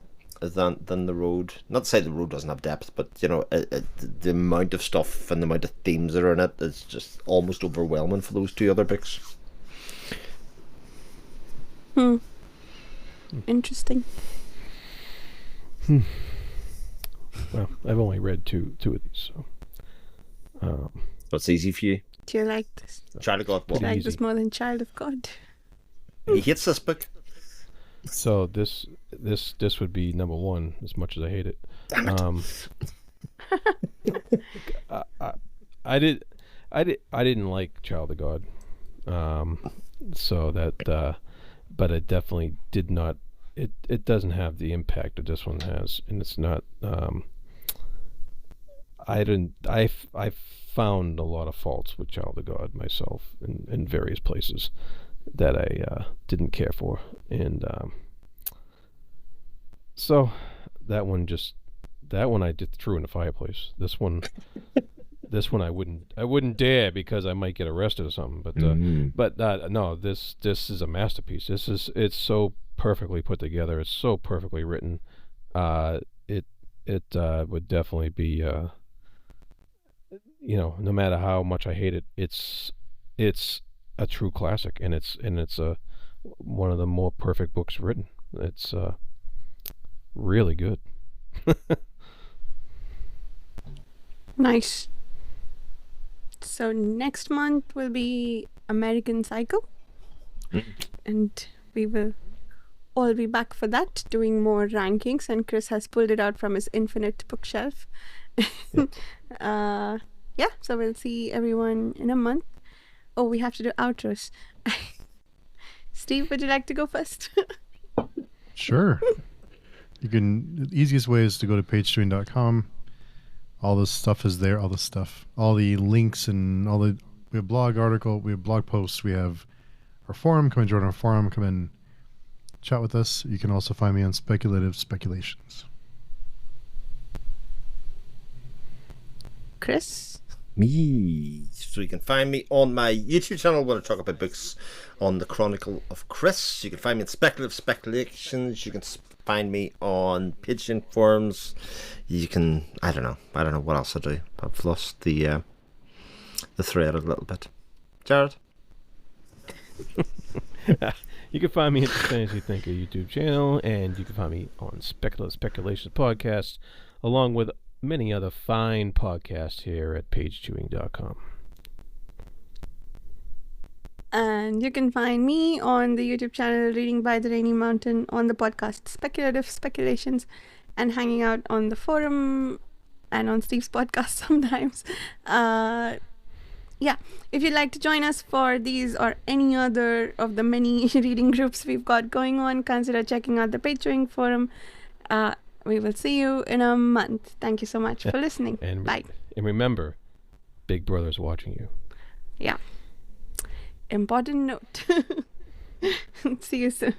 Speaker 4: The Road. Not to say The Road doesn't have depth, but the amount of stuff and the amount of themes that are in it is just almost overwhelming for those 2 other books.
Speaker 1: Interesting.
Speaker 3: Well, I've only read two of these, so.
Speaker 4: That's easy for you.
Speaker 1: Do you like this?
Speaker 4: Child of God.
Speaker 1: Do you
Speaker 4: What?
Speaker 1: like
Speaker 3: easy.
Speaker 1: this more than Child of God?
Speaker 4: He hates this book.
Speaker 3: So this would be number 1, as much as I hate it.
Speaker 4: Damn it.
Speaker 3: I didn't like Child of God, so that, but it definitely did not. It doesn't have the impact that this one has, and it's not. I found a lot of faults with Child of God myself in various places that I didn't care for, and so that one I just threw in the fireplace. This one I wouldn't dare, because I might get arrested or something. But no, this is a masterpiece. It's so perfectly put together. It's so perfectly written. It would definitely be no matter how much I hate it, it's a true classic, and it's one of the more perfect books written. It's really good.
Speaker 1: Nice. So next month will be American Psycho, and we will all be back for that, doing more rankings, and Chris has pulled it out from his infinite bookshelf. So we'll see everyone in a month. Oh, we have to do outros. Steve, would you like to go first?
Speaker 2: Sure. The easiest way is to go to pagetune.com. All this stuff is there. All the links and we have blog article, we have blog posts, we have our forum. Come and join our forum. Come and chat with us. You can also find me on Speculative Speculations.
Speaker 1: Chris?
Speaker 4: Me. So you can find me on my YouTube channel where I talk about books on the Chronicle of Chris. You can find me in Speculative Speculations. You can find me on Pigeon forums. You can, I don't know what else I do. I've lost the thread a little bit. Jarrod?
Speaker 3: You can find me at the Fantasy Thinker YouTube channel, and you can find me on Speculative Speculations podcast, along with many other fine podcasts here at pagechewing.com.
Speaker 1: And you can find me on the YouTube channel Reading by the Rainy Mountain, on the podcast Speculative Speculations, and hanging out on the forum and on Steve's podcast sometimes. yeah, if you'd like to join us for these or any other of the many reading groups we've got going on, consider checking out the Page Chewing Forum. We will see you in a month. Thank you so much for listening. Bye.
Speaker 3: And remember, Big Brother's watching you.
Speaker 1: Yeah. Important note. See you soon.